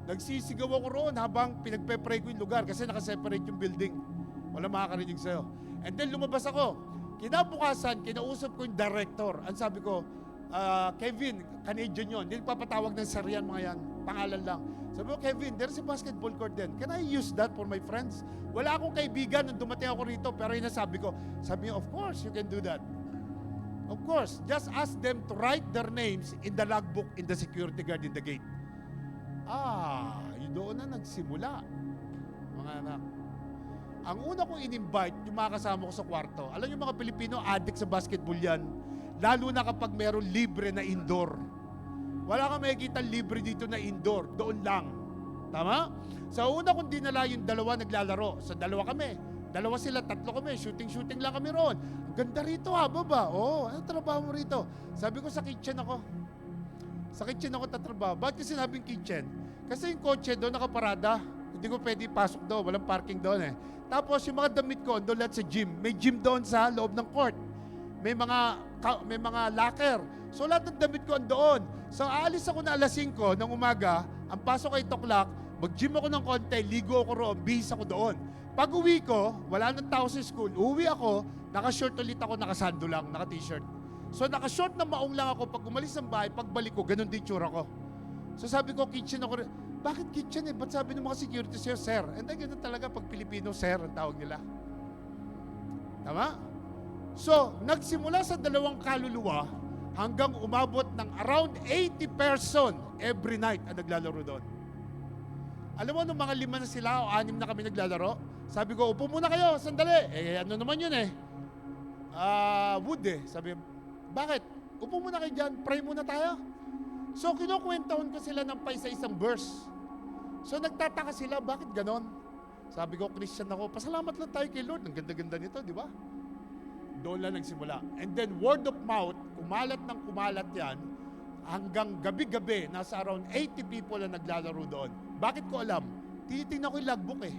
S1: Nagsisigaw ako roon habang pinagpe-pray ko yung lugar kasi nakaseparate yung building. Wala makakarinig sa'yo. And then lumabas ako. Kinabukasan, kinausap ko yung director. Ang sabi ko, Kevin, Canadian yun. Hindi papatawag ng Sarian mga yan. Pangalan lang. Sabi ko, Kevin, there's a basketball court din. Can I use that for my friends? Wala akong kaibigan nung dumating ako rito, pero yun sabi ko. Sabi niya, of course, you can do that. Of course, just ask them to write their names in the logbook in the security guard in the gate. Yun doon na nagsimula, mga anak. Ang una kong in-invite, yung mga kasama ko sa kwarto, alam yung mga Pilipino, addict sa basketball yan. Lalo na kapag meron libre na indoor. Wala kang makikita libre dito na indoor. Doon lang. Tama? Sa una kong dinala yung dalawa naglalaro. Sa dalawa kami. Dalawa sila, tatlo kami. Shooting lang kami roon. Ganda rito ha, baba. Ano trabaho mo rito? Sabi ko sa kitchen ako. Sa kitchen ako tatrabaho. Bakit kasi sinabing kitchen? Kasi yung kotse doon nakaparada. Hindi ko pwede pasok doon. Walang parking doon eh. Tapos yung mga damit ko, doon lahat sa gym. May gym doon sa loob ng court. May mga locker. So lahat ng damit ko doon. So aalis ako na alas 5 ng umaga, ang pasok ay 8 o'clock, mag-gym ako ng konti, ligo ako roon, bihis ako doon. Pag uwi ko, wala nang tao sa school, uwi ako, naka-short ulit ako, nakasando lang, naka-t-shirt. So naka-short na maong lang ako, pag umalis ng bahay, pagbalik ko, ganun din tsura ko. So sabi ko, kitchen ako rin. Bakit kitchen eh? Ba't sabi ng mga security sa'yo, sir? And then ganun talaga, pag Pilipino, sir, ang tawag nila. Tama? So, nagsimula sa 2 kaluluwa hanggang umabot ng around 80 person every night ang naglalaro doon. Alam mo, nung mga 5 na sila o 6 na kami naglalaro, sabi ko, upo muna kayo, sandali. Ano naman yun eh? Wood eh. Sabi, bakit? Upo muna kayo dyan, pray muna tayo. So, kinukwentahon ko sila ng paisa-isang verse. So, nagtataka sila, bakit ganon? Sabi ko, Christian ako, pasalamat lang tayo kay Lord. Ang ganda-ganda nito, di ba? Doon lang nagsimula. And then word of mouth, kumalat ng kumalat yan, hanggang gabi-gabi, nasa around 80 people na naglalaro doon. Bakit ko alam? Tinitingnan ko yung logbook eh.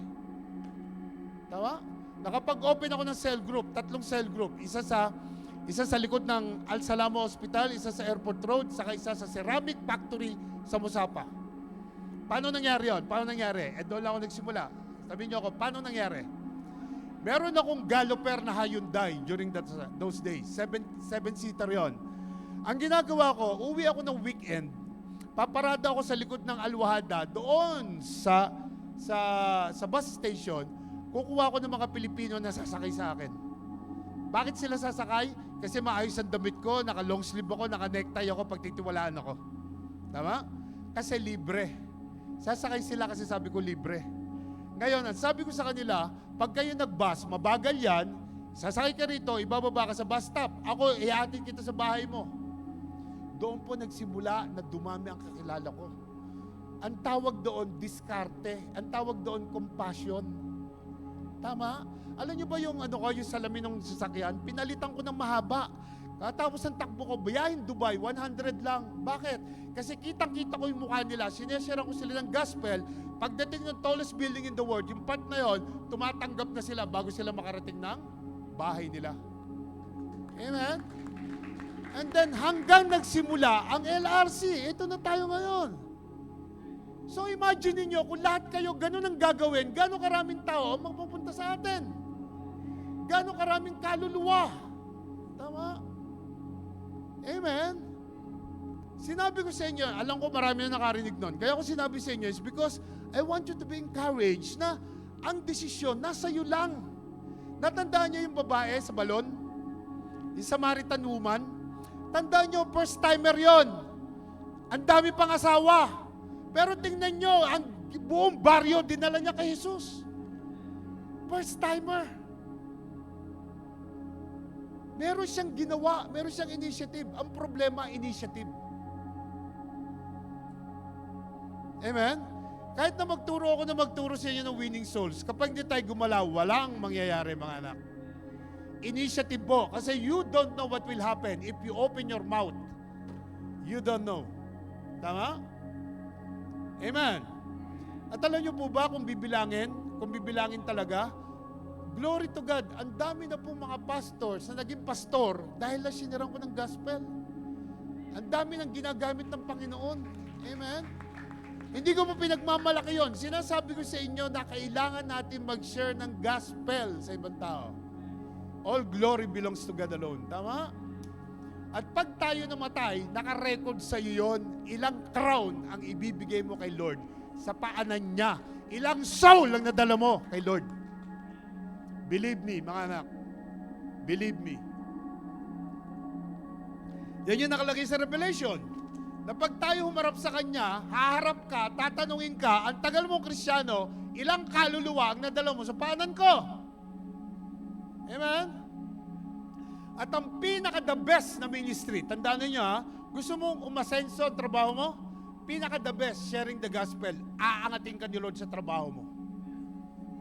S1: Tama? Nakapag-open ako ng cell group, 3 cell group. Isa sa likod ng Al Salamo Hospital, isa sa Airport Road, saka isa sa Ceramic Factory sa Musapa. Paano nangyari yun? Paano nangyari? Doon lang ako nagsimula. Sabihin niyo ako, paano nangyari? Meron akong Galloper na Hyundai during those days. 7-seater yon. Ang ginagawa ko, uwi ako ng weekend, paparada ako sa likod ng Alwahada, doon sa bus station, kukuha ko ng mga Pilipino na sasakay sa akin. Bakit sila sasakay? Kasi maayos ang damit ko, naka-long sleeve ako, naka-necktie ako, pagtitiwalaan ako. Tama? Kasi libre. Sasakay sila kasi sabi ko libre. Ngayon, ang sabi ko sa kanila, pag kayo nag-bus, mabagal yan, sasakay ka rito, ibababa ka sa bus stop. Ako, ihatid kita sa bahay mo. Doon po nagsimula na dumami ang kakilala ko. Ang tawag doon, diskarte. Ang tawag doon, compassion. Tama? Alam niyo ba yung salamin ng sasakyan? Pinalitan ko ng mahaba. Katapos ng takbo ko, biyahin Dubai, 100 lang. Bakit? Kasi kitang-kita ko yung mukha nila, sineshare ko sila ng gospel. Pagdating ng tallest building in the world, yung part na yon, tumatanggap na sila bago sila makarating ng bahay nila. Amen? And then hanggang nagsimula ang LRC, ito na tayo ngayon. So imagine niyo kung lahat kayo ganun ang gagawin, gano'ng karaming tao ang magpupunta sa atin? Gano'ng karaming kaluluwa? Tama? Amen? Sinabi ko sa inyo, alam ko marami na nakarinig nun. Kaya ko sinabi sa inyo is because I want you to be encouraged na ang desisyon nasa iyo lang. Natandaan niyo yung babae sa balon? Yung Samaritan woman? Tandaan niyo, first timer yon. Ang dami pang asawa. Pero tingnan niyo, ang buong baryo dinala niya kay Jesus. First timer. Meron siyang ginawa, meron siyang initiative. Ang problema, initiative. Amen? Kahit na magturo sa inyo ng winning souls, kapag hindi tayo gumalaw, walang mangyayari, mga anak. Initiative po. Kasi you don't know what will happen if you open your mouth. You don't know. Tama? Amen. At alam niyo po ba kung bibilangin talaga, glory to God, ang dami na po mga pastors na naging pastor dahil na sinirang ko ng gospel. Ang dami nang ginagamit ng Panginoon. Amen? Hindi ko po pinagmamalaki yon. Sinasabi ko sa inyo na kailangan natin mag-share ng gospel sa ibang tao. All glory belongs to God alone. Tama? At pag tayo namatay, naka-record sa iyo yon, ilang crown ang ibibigay mo kay Lord sa paanan niya. Ilang soul ang nadala mo kay Lord. Believe me, mga anak. Believe me. Yan yung nakalagay sa Revelation. Na pag tayo humarap sa Kanya, haharap ka, tatanungin ka, ang tagal mong Kristiyano, ilang kaluluwa ang nadala mo sa paanan ko? Amen? At ang pinaka-the best na ministry, tandaan niyo ha, gusto mong umasenso ang trabaho mo? Pinaka-the best, sharing the gospel, aangatin ka ni Lord sa trabaho mo.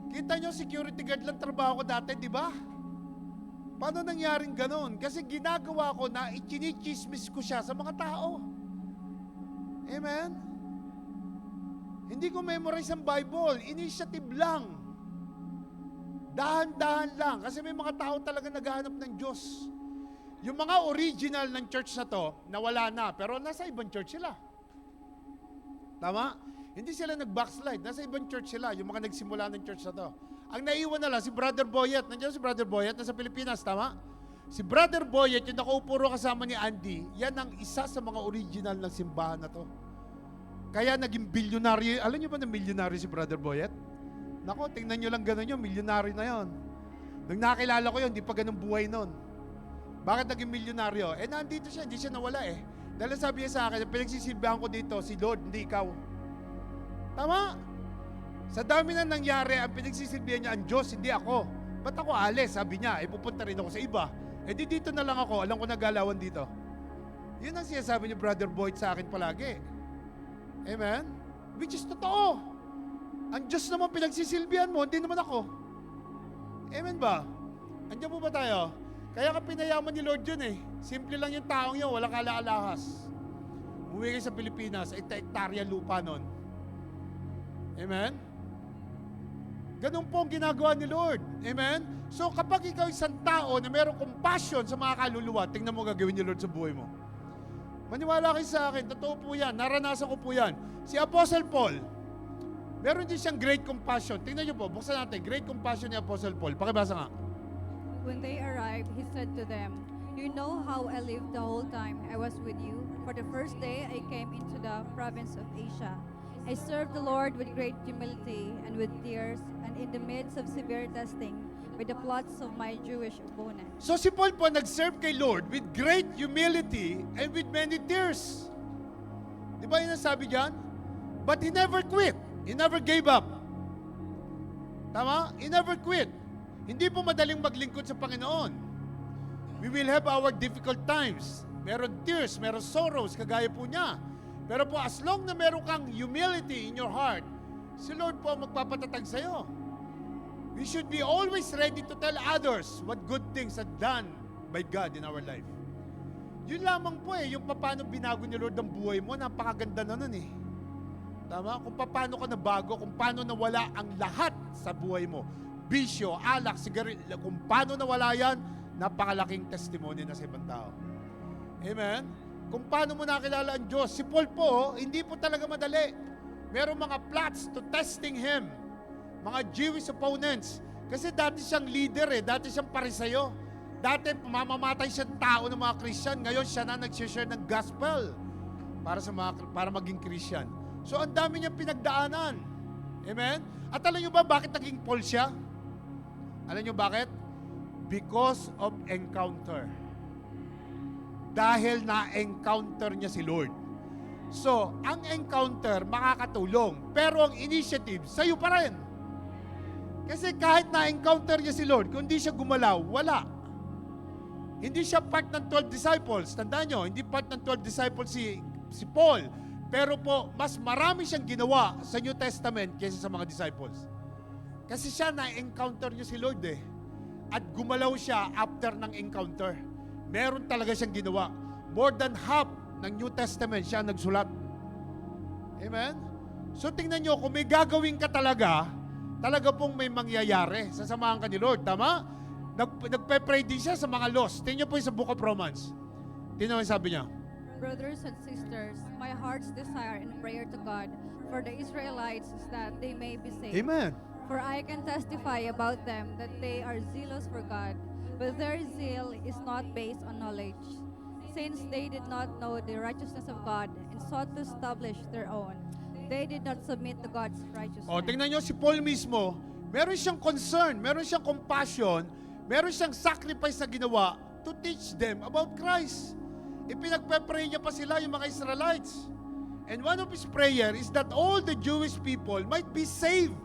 S1: Kita nyo, security guard lang trabaho ko dati, di ba? Paano nangyaring ganon? Kasi ginagawa ko na ichinichismis ko siya sa mga tao. Amen? Hindi ko memorize ang Bible. Initiative lang. Dahan-dahan lang. Kasi may mga tao talaga naghahanap ng Diyos. Yung mga original ng church na to, nawala na. Pero nasa ibang church sila. Tama? Hindi sila nag-backslide. Nasa ibang church sila, yung mga nagsimula ng church na to. Ang naiwan na lang, si Brother Boyet. Nandiyan si Brother Boyet, nasa Pilipinas, tama? Si Brother Boyet, yung nakaupo kasama ni Andy, yan ang isa sa mga original ng simbahan na to. Kaya naging bilyonaryo. Alam niyo ba na milyonaryo si Brother Boyet? Nako, tingnan niyo lang gano'n yun, milyonaryo na yon. Nung nakilala ko yun, di pa ganun buhay nun. Bakit naging milyonaryo? Nandito siya, hindi siya nawala eh. Dahil sabi niya sa akin, pinagsisilbihan ko dito, si Lord, hindi ikaw. Tama? Sa dami na nangyari, ang pinagsisilbihan niya, ang Diyos, hindi ako. Ba't ako alis? Sabi niya, pupunta rin ako sa iba. Dito na lang ako, alam ko nagalawan dito. Yun ang sinasabi ni Brother Boyd sa akin palagi. Amen? Which is totoo. Ang Diyos naman pinagsisilbihan mo, hindi naman ako. Amen ba? Andiyan po ba tayo? Kaya ka pinayaman ni Lord yun eh. Simple lang yung taong yun, walang kalaalahas. Umuwi kayo sa Pilipinas, hektarya lupa nun. Amen? Ganun po ang ginagawa ni Lord. Amen? So kapag ikaw isang tao na mayroong compassion sa mga kaluluwa, tingnan mo gagawin ni Lord sa buhay mo. Maniwala kayo sa akin, totoo po yan, naranasan ko po yan. Si Apostle Paul, meron din siyang great compassion. Tingnan niyo po, buksan natin, great compassion ni Apostle Paul. Pakibasa nga.
S2: When they arrived, he said to them, "You know how I lived the whole time I was with you. For the first day I came into the province of Asia. I served the Lord with great humility and with tears, and in the midst of severe testing by the plots of my Jewish opponents."
S1: So si Paul po nag-serve kay Lord with great humility and with many tears. Di ba yun ang sabi dyan? But he never quit. He never gave up. Tama? He never quit. Hindi po madaling maglingkod sa Panginoon. We will have our difficult times. Meron tears, meron sorrows, kagaya po niya. Pero po, as long na meron kang humility in your heart, si Lord po ang magpapatatag sa'yo. We should be always ready to tell others what good things are done by God in our life. Yun lamang po yung paano binago ni Lord ang buhay mo, napakaganda na nun eh. Tama? Kung paano ka nabago, kung paano nawala ang lahat sa buhay mo. Bisyo, alak, sigarilyo, kung paano nawala yan, napakalaking testimony na sa ibang tao. Amen? Kung paano mo nakilala ang Diyos. Si Paul po, hindi po talaga madali. Merong mga plots to testing him. Mga Jewish opponents. Kasi dati siyang leader dati siyang parisayo. Dati mamamatay siyang tao ng mga Christian. Ngayon siya na nag-share ng gospel para maging Christian. So ang dami niyang pinagdaanan. Amen? At alam niyo ba bakit naging Paul siya? Alam niyo bakit? Because of encounter. Dahil na-encounter niya si Lord. So, ang encounter makakatulong. Pero ang initiative, sa'yo pa rin. Kasi kahit na-encounter niya si Lord, kung hindi siya gumalaw, wala. Hindi siya part ng 12 disciples. Tandaan nyo, hindi part ng 12 disciples si Paul. Pero po, mas marami siyang ginawa sa New Testament kaysa sa mga disciples. Kasi siya na-encounter niya si Lord At gumalaw siya after ng encounter. Meron talaga siyang ginawa. More than half ng New Testament siya nagsulat. Amen? So tingnan nyo, kung may gagawin ka talaga pong may mangyayari. Sasamahan ka ni Lord. Tama? Nagpe-pray din siya sa mga lost. Tingnan nyo po yung sa Book of Romans. Tingnan mo yung sabi niya.
S2: Brothers and sisters, my heart's desire and prayer to God for the Israelites is that they may be saved.
S1: Amen.
S2: For I can testify about them that they are zealous for God, but their zeal is not based on knowledge, since they did not know the righteousness of God and sought to establish their own. They did not submit to God's righteousness.
S1: O, tingnan nyo, si Paul mismo, meron siyang concern, meron siyang compassion, meron siyang sacrifice na ginawa to teach them about Christ. Ipinagpe-pray niya pa sila, yung mga Israelites. And one of his prayer is that all the Jewish people might be saved.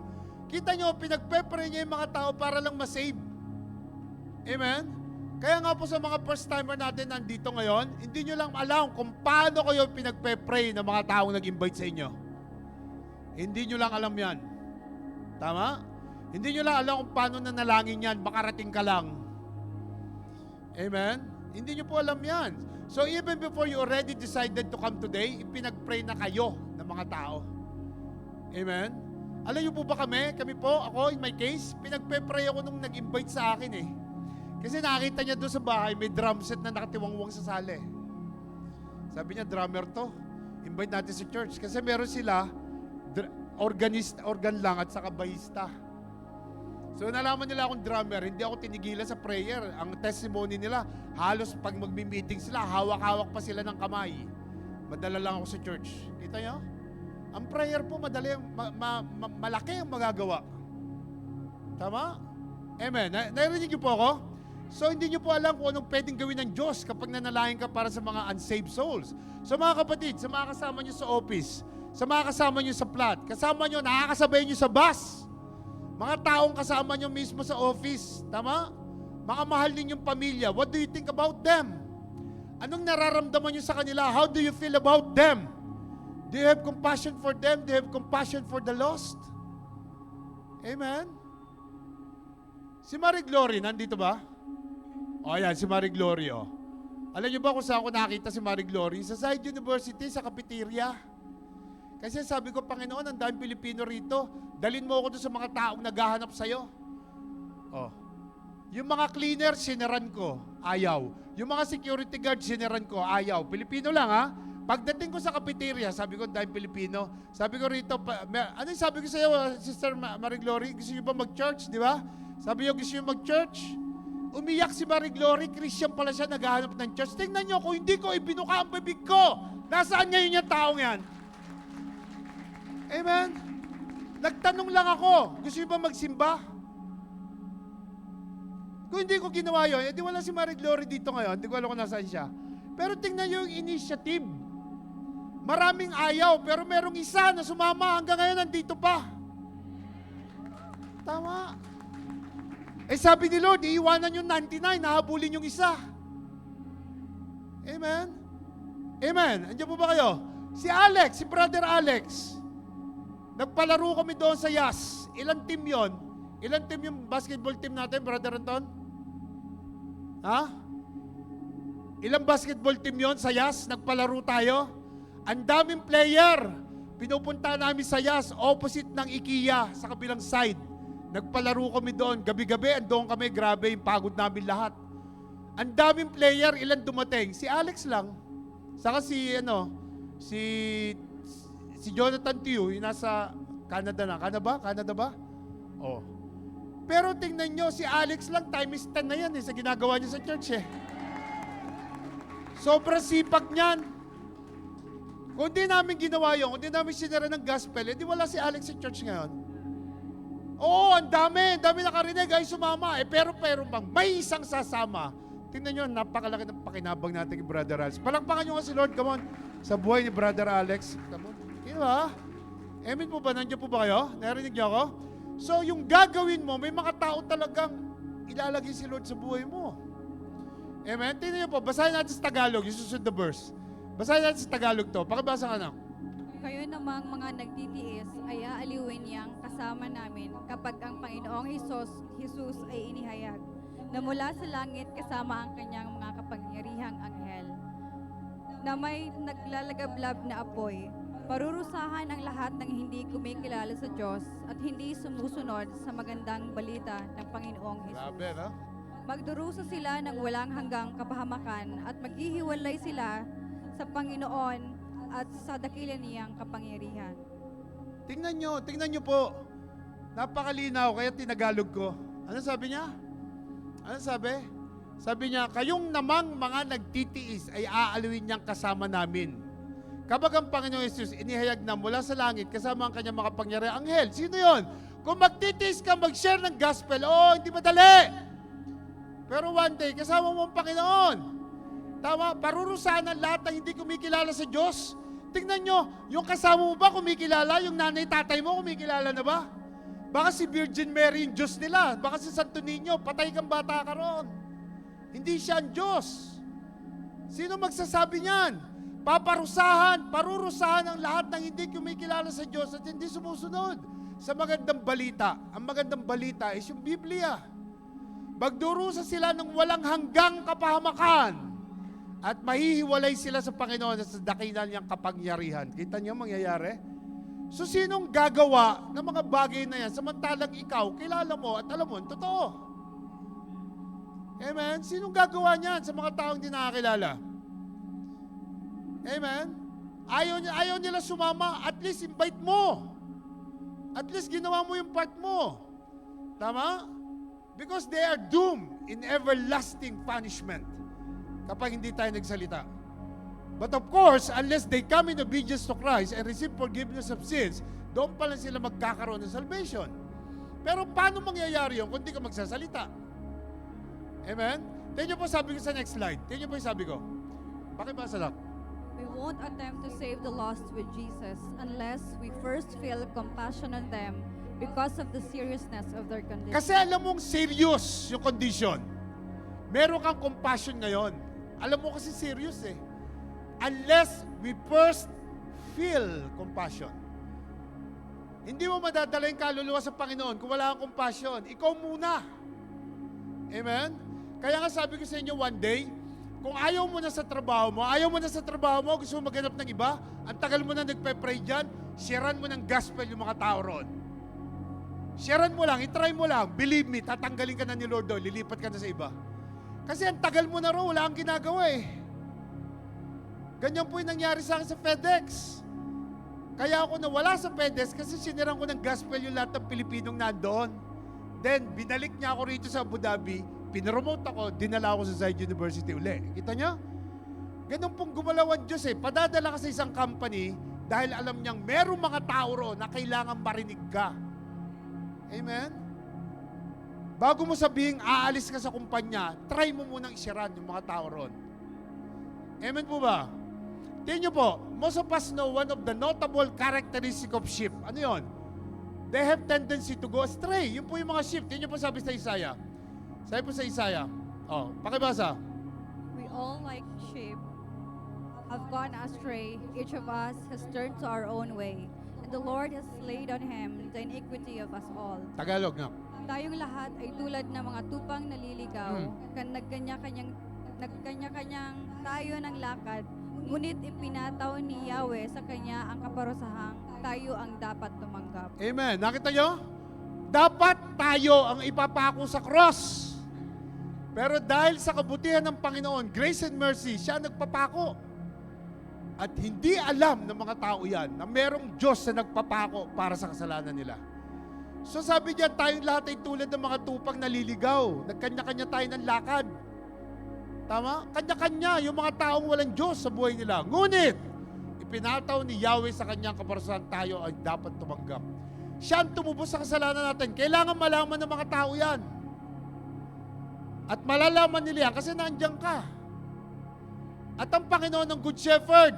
S1: Kita nyo, pinagpe-pray niya yung mga tao para lang masave. Amen? Kaya nga po sa mga first-timer natin nandito ngayon, hindi nyo lang alam kung paano kayo pinagpe-pray ng mga taong nag-invite sa inyo. Hindi nyo lang alam yan. Tama? Hindi nyo lang alam kung paano nanalangin yan, makarating ka lang. Amen? Hindi nyo po alam yan. So even before you already decided to come today, ipinag-pray na kayo ng mga tao. Amen? Alam niyo po ba kami po, ako in my case, pinagpe-pray ako nung nag-invite sa akin Kasi nakita niya doon sa bahay, may drum set na nakatiwangwang sa sala Sabi niya, drummer to. Invite natin sa church. Kasi meron sila, organ lang at saka bahista. So nalaman nila akong drummer, hindi ako tinigilan sa prayer. Ang testimony nila, halos pag magmi-meeting sila, hawak-hawak pa sila ng kamay. Madala lang ako sa church. Kita niyo? Ang prayer po, madali, malaki ang magagawa. Tama? Amen. Narinig niyo po ako? So hindi niyo po alam kung anong pwedeng gawin ng Diyos kapag nanalangin ka para sa mga unsaved souls. So mga kapatid, sa mga kasama niyo sa office, sa mga kasama niyo sa plot, kasama niyo, nakakasabay niyo sa bus, mga taong kasama niyo mismo sa office, tama? Mga mahal ninyong pamilya, what do you think about them? Anong nararamdaman niyo sa kanila? How do you feel about them? Do you have compassion for them? Do you have compassion for the lost? Amen? Si Marie Glory, nandito ba? O yan, si Marie Glory, Alam niyo ba kung saan ko nakita si Marie Glory? Sa Side University, sa cafeteria. Kasi sabi ko, Panginoon, ang daming Pilipino rito. Dalhin mo ako doon sa mga taong naghahanap sa'yo. Yung mga cleaner, sineran ko. Ayaw. Yung mga security guard, sineran ko. Ayaw. Pilipino lang, ha? Pagdating ko sa cafeteria, sabi ko, dahil Pilipino. Sabi ko rito, ano yung sabi ko sa iyo, Sister Marie Glory? Gusto niyo ba mag-church, di ba? Sabi niyo, gusto niyo mag-church? Umiyak si Marie Glory, Christian pala siya, naghahanap ng church. Tingnan niyo, kung hindi ko ibinuka ang bibig ko, nasaan ngayon yung taong yan? Amen? Nagtanong lang ako, gusto niyo ba magsimba? Kung hindi ko ginawa yun, edi wala si Marie Glory dito ngayon, hindi ko alam kung nasaan siya. Pero tingnan niyo yung initiative. Maraming ayaw, pero merong isa na sumama hanggang ngayon nandito pa. Tama. Sabi ni Lord, iiwanan yung 99, nahabulin yung isa. Amen? Amen. Andiyan po ba kayo? Si Alex, si Brother Alex, nagpalaro kami doon sa Yas. Ilang team yon? Ilang team yung basketball team natin, Brother Anton? Ha? Ilang basketball team yon sa Yas? Nagpalaro tayo. Ang daming player. Pinupunta namin sa Yas, opposite ng IKEA, sa kabilang side. Nagpalaro kami doon. Gabi-gabi, andoon kami. Grabe, yung pagod namin lahat. Ang daming player, ilan dumating? Si Alex lang. Saka si Jonathan Tiu, yung nasa Canada na. Canada ba? Oh. Pero tingnan nyo, si Alex lang, time is 10 na yan sa ginagawa niya sa church Sobrang sipag niyan. Kung di namin ginawa yun, kung di namin sinara ng gospel, di wala si Alex sa church ngayon. Oo, ang dami nakarinig ay sumama. Pero bang may isang sasama. Tingnan nyo, napakalaki ng pakinabang natin kay Brother Alex. Palakpakan nyo nga si Lord, come on. Sa buhay ni Brother Alex. Come on. Diba? Amen po ba? Nandiyan po ba kayo? Narinig niyo ako? So, yung gagawin mo, may mga tao talagang ilalagay si Lord sa buhay mo. Amen? Tingnan niyo po, basahin natin sa Tagalog, yung susunod na verse. Basahin natin sa Tagalog to. Pakibasa ka na.
S2: Kayo namang mga nagtitiis ay aaliwin niyang kasama namin kapag ang Panginoong Jesus ay inihayag na mula sa langit kasama ang kanyang mga kapangyarihang anghel na may naglalagablab na apoy. Parurusahan ang lahat ng hindi kumikilala sa Diyos at hindi sumusunod sa magandang balita ng Panginoong Jesus.
S1: Grabe, no?
S2: Magdurusa sila ng walang hanggang kapahamakan at maghihiwalay sila sa Panginoon at sa dakila niyang kapangyarihan.
S1: Tingnan nyo po. Napakalinaw, kaya tinagalog ko. Ano sabi niya? Ano sabi? Sabi niya, kayong namang mga nagtitiis ay aalawin niyang kasama namin. Kapag ang Panginoong Jesus inihayag na mula sa langit kasama ang kanyang makapangyarihang anghel. Sino yon? Kung magtitiis ka, mag-share ng gospel, hindi madali. Pero one day, kasama mo ang Panginoon. Tama? Parurusahan ang lahat na hindi kumikilala sa Diyos. Tingnan nyo, yung kasama mo ba kumikilala? Yung nanay, tatay mo kumikilala na ba? Baka si Virgin Mary yung Diyos nila. Baka si Santo Niño, patay kang bata ka roon. Hindi siya ang Diyos. Sino magsasabi niyan? Parurusahan ang lahat ng hindi kumikilala sa Diyos at hindi sumusunod sa magandang balita. Ang magandang balita is yung Biblia. Magdurusa sila ng walang hanggang kapahamakan at mahihiwalay sila sa Panginoon at sa dakilan niyang kapangyarihan. Kita niyo mangyayari? So sinong gagawa ng mga bagay na yan samantalang ikaw, kilala mo at alam mo, totoo? Amen? Sinong gagawa niyan sa mga taong hindi nakakilala? Amen? Ayaw nila sumama, at least invite mo. At least ginawa mo yung part mo. Tama? Because they are doomed in everlasting punishment kapag hindi tayo nagsalita. But of course, unless they come in obedience to Christ and receive forgiveness of sins, doon pa lang sila magkakaroon ng salvation. Pero paano mangyayari yun kung hindi ka magsasalita? Amen? Tingnan niyo po sabi ko sa next slide. Tingnan niyo po yung sabi ko. Pakibasa lang.
S2: We won't attempt to save the lost with Jesus unless we first feel compassion on them because of the seriousness of their condition.
S1: Kasi alam mong serious yung condition. Meron kang compassion ngayon. Alam mo kasi serious Unless we first feel compassion. Hindi mo madadala yung kaluluwa sa Panginoon kung wala kang compassion. Ikaw muna. Amen? Kaya nga sabi ko sa inyo one day, kung ayaw mo na sa trabaho mo, gusto mo maghanap ng iba, ang tagal mo na nagpe-pray dyan, sharean mo ng gospel yung mga tao ron. Sharean mo lang, itry mo lang, believe me, tatanggalin ka na ni Lord doon, lilipat ka na sa iba. Kasi ang tagal mo na ron, wala kang ginagawa Ganyan po yung nangyari sa akin sa FedEx. Kaya ako nawala sa FedEx kasi sinirang ko ng gospel yung lahat ng Pilipinong nandoon. Then, binalik niya ako rito sa Abu Dhabi, pinromote ako, dinala ako sa Zayed University uli. Kita niyo? Ganun pong gumalaw ang Diyos Padadala ka sa isang company dahil alam niyang merong mga tao roon na kailangan marinig ka. Amen? Bago mo sabihin, aalis ka sa kumpanya, try mo munang isiran yung mga tao roon. Amen po ba? Tingnan niyo po, most of us know one of the notable characteristic of sheep. Ano yun? They have tendency to go astray. Yun po yung mga sheep. Tingnan niyo po sabi sa Isaiah. Sabi po sa Isaiah. Pakibasa.
S2: We all like sheep have gone astray. Each of us has turned to our own way. And the Lord has laid on him the iniquity of us all.
S1: Tagalog nga.
S2: Tayong lahat ay tulad ng mga tupang naliligaw, nagkanya-kanyang nagkanya-kanyang tayo ng lakad, ngunit ipinataw ni Yahweh sa kanya ang kaparusahang tayo ang dapat tumanggap.
S1: Amen. Nakita nyo? Dapat tayo ang ipapako sa cross. Pero dahil sa kabutihan ng Panginoon, grace and mercy, siya nagpapako. At hindi alam ng mga tao yan na merong Diyos na nagpapako para sa kasalanan nila. So sabi niya, tayong lahat ay tulad ng mga tupang naliligaw. Nagkanya-kanya tayo ng lakad. Tama? Kanya-kanya yung mga taong walang Diyos sa buhay nila. Ngunit, ipinataw ni Yahweh sa kanyang kaparusahan tayo ay dapat tumanggap. Siya ang tumubos sa kasalanan natin. Kailangan malaman ng mga tao yan. At malalaman nila yan kasi nandiyan ka. At ang Panginoon ng Good Shepherd,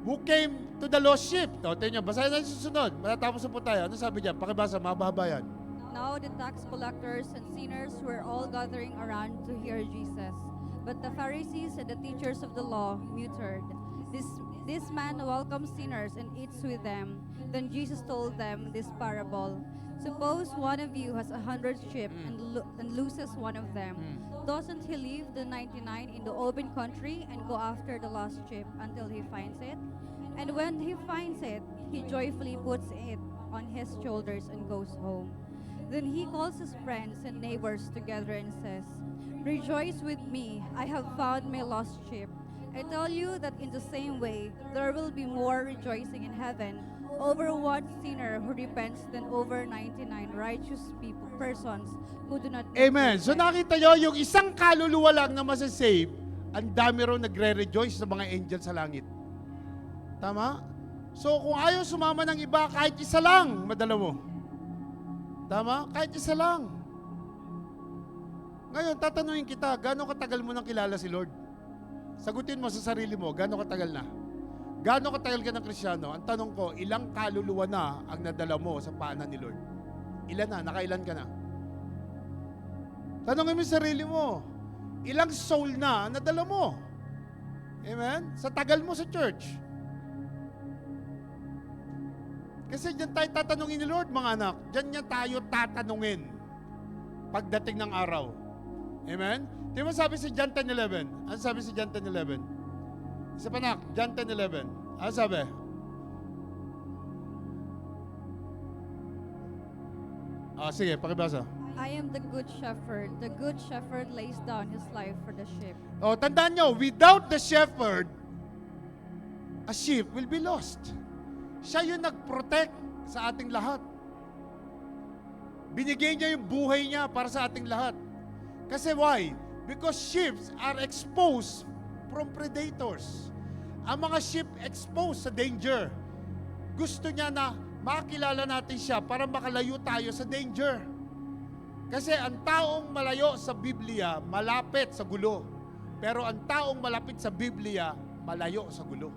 S1: who came to the lost sheep. Tingnan nyo, basahin natin susunod. Matatapos na po tayo. Ano sabi niya? Pakibasa, mababa yan.
S2: Now the tax collectors and sinners were all gathering around to hear Jesus. But the Pharisees and the teachers of the law muttered, This man welcomes sinners and eats with them. Then Jesus told them this parable. Suppose one of you has 100 sheep and loses one of them. Doesn't he leave the 99 in the open country and go after the lost sheep until he finds it? And when he finds it, he joyfully puts it on his shoulders and goes home. Then he calls his friends and neighbors together and says, Rejoice with me, I have found my lost sheep. I tell you that in the same way, there will be more rejoicing in heaven over one sinner who repents than over 99 righteous persons who do not.
S1: Amen. So nakita nyo, yung isang kaluluwa lang na masasave, ang dami rin nagre-rejoice sa mga angel sa langit. Tama? So kung ayaw sumama ng iba, kahit isa lang, madala mo. Tama? Kahit isa lang. Ngayon, tatanungin kita, gaano katagal mo nang kilala si Lord? Sagutin mo sa sarili mo, gaano katagal na? Gaano katagal ka ng Kristiyano? Ang tanong ko, ilang kaluluwa na ang nadala mo sa paanan ni Lord? Ilan na? Nakailan ka na? Tanongin mo sa sarili mo, ilang soul na ang nadala mo? Amen? Sa tagal mo sa church. Kasi dyan tayo tatanungin ni Lord, mga anak. Dyan niya tayo tatanungin pagdating ng araw. Amen? Di ba sabi si John 10:11? Ano sabi si John 10:11? Isa pa nak, John 10:11. Ano sabi? Sige, pakibasa.
S2: I am the good shepherd. The good shepherd lays down his life for the sheep.
S1: Tandaan nyo, without the shepherd, a sheep will be lost. Siya yung nag-protect sa ating lahat. Binigay niya yung buhay niya para sa ating lahat. Kasi why? Because sheep are exposed from predators. Ang mga sheep exposed sa danger. Gusto niya na makilala natin siya para makalayo tayo sa danger. Kasi ang taong malayo sa Biblia, malapit sa gulo. Pero ang taong malapit sa Biblia, malayo sa gulo.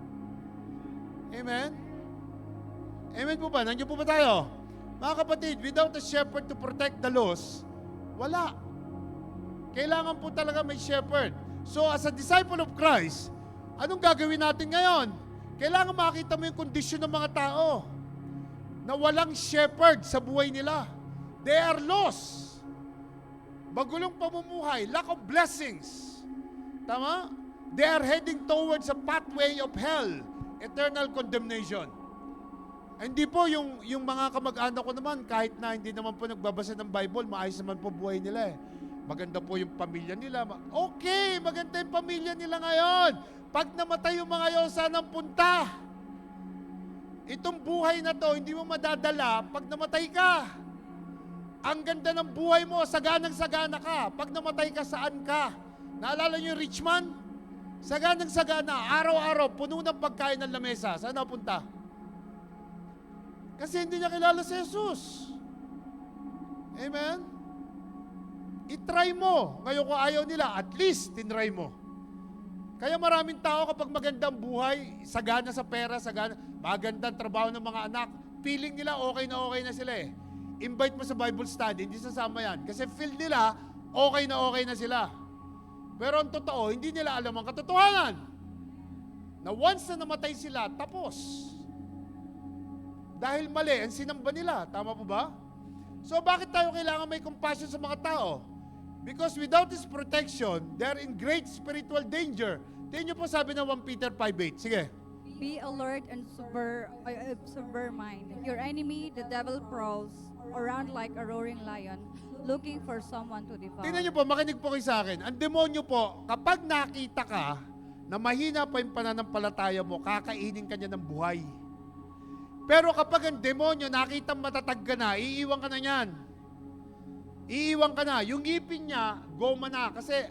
S1: Amen? Amen po ba? Nandiyo po ba tayo? Mga kapatid, without a shepherd to protect the lost, wala. Kailangan po talaga may shepherd. So as a disciple of Christ, anong gagawin natin ngayon? Kailangan makita mo yung kondisyon ng mga tao na walang shepherd sa buhay nila. They are lost. Bagulong pamumuhay, lack of blessings. Tama? They are heading towards a pathway of hell, eternal condemnation. Hindi po yung mga kamag-anak ko naman, kahit na hindi naman po nagbabasa ng Bible, maayos naman po buhay nila eh. Maganda po yung pamilya nila. Okay, maganda yung pamilya nila ngayon. Pag namatay yung mga yun, saan ang punta? Itong buhay na to, hindi mo madadala pag namatay ka. Ang ganda ng buhay mo, saganang-sagana ka. Pag namatay ka, saan ka? Naalala niyo yung rich man? Saganang-sagana, araw-araw, puno ng pagkain ng lamesa. Saan napunta? Kasi hindi niya kilala si Jesus. Amen? I-try mo. Ngayon kung ayaw nila, at least tinry mo. Kaya maraming tao kapag magandang buhay, sagana sa pera, sagana, magandang trabaho ng mga anak, feeling nila okay na sila eh. Invite mo sa Bible study, hindi sasama yan. Kasi feel nila, okay na sila. Pero ang totoo, hindi nila alam ang katotohanan. Na once na namatay sila, tapos. Dahil mali ang sinamba nila. Tama po ba? So bakit tayo kailangan may compassion sa mga tao? Because without His protection, they're in great spiritual danger. Tingnan niyo po sabi ng 1 Peter 5:8. Sige.
S2: Be alert and sober mind. Your enemy, the devil, prowls around like a roaring lion, looking for someone to devour.
S1: Tingnan niyo po, makinig po kayo sa akin. Ang demonyo po, kapag nakita ka na mahina pa yung pananampalataya mo, kakainin ka niya ng buhay. Pero kapag ang demonyo nakita matatag ka na, iiwan ka na niyan. Iiwan ka na. Yung ngipin niya, goma na. Kasi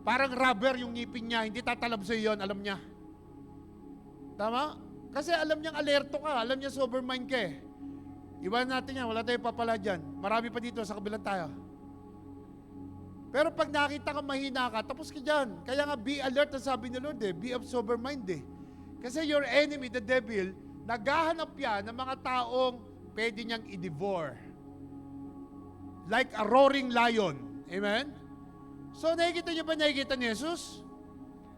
S1: parang rubber yung ngipin niya. Hindi tatalab sa iyo yun, alam niya. Tama? Kasi alam niyang alerto ka. Alam niya sober mind ka eh. Iwan natin yan. Wala tayong papala dyan. Marami pa dito sa kabilang tayo. Pero pag nakita ka mahina ka, tapos ka dyan. Kaya nga, be alert ang sabi ni Lord eh. Be of sober mind eh. Kasi your enemy, the devil, naghahanap yan ng mga taong pwede niyang i-devour. Like a roaring lion. Amen? So, nakikita niyo ba nakikita ni Jesus?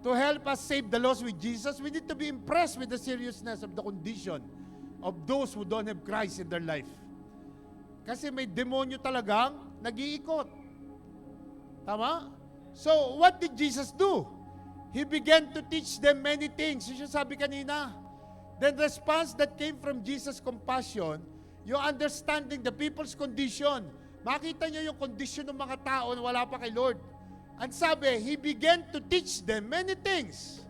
S1: To help us save the lost with Jesus, we need to be impressed with the seriousness of the condition of those who don't have Christ in their life. Kasi may demonyo talagang nag-iikot. Tama? So, what did Jesus do? He began to teach them many things. Yung sabi kanina. Then the response that came from Jesus' compassion, yung understanding the people's condition. Makita niyo yung condition ng mga tao na wala pa kay Lord. Ang sabi, He began to teach them many things.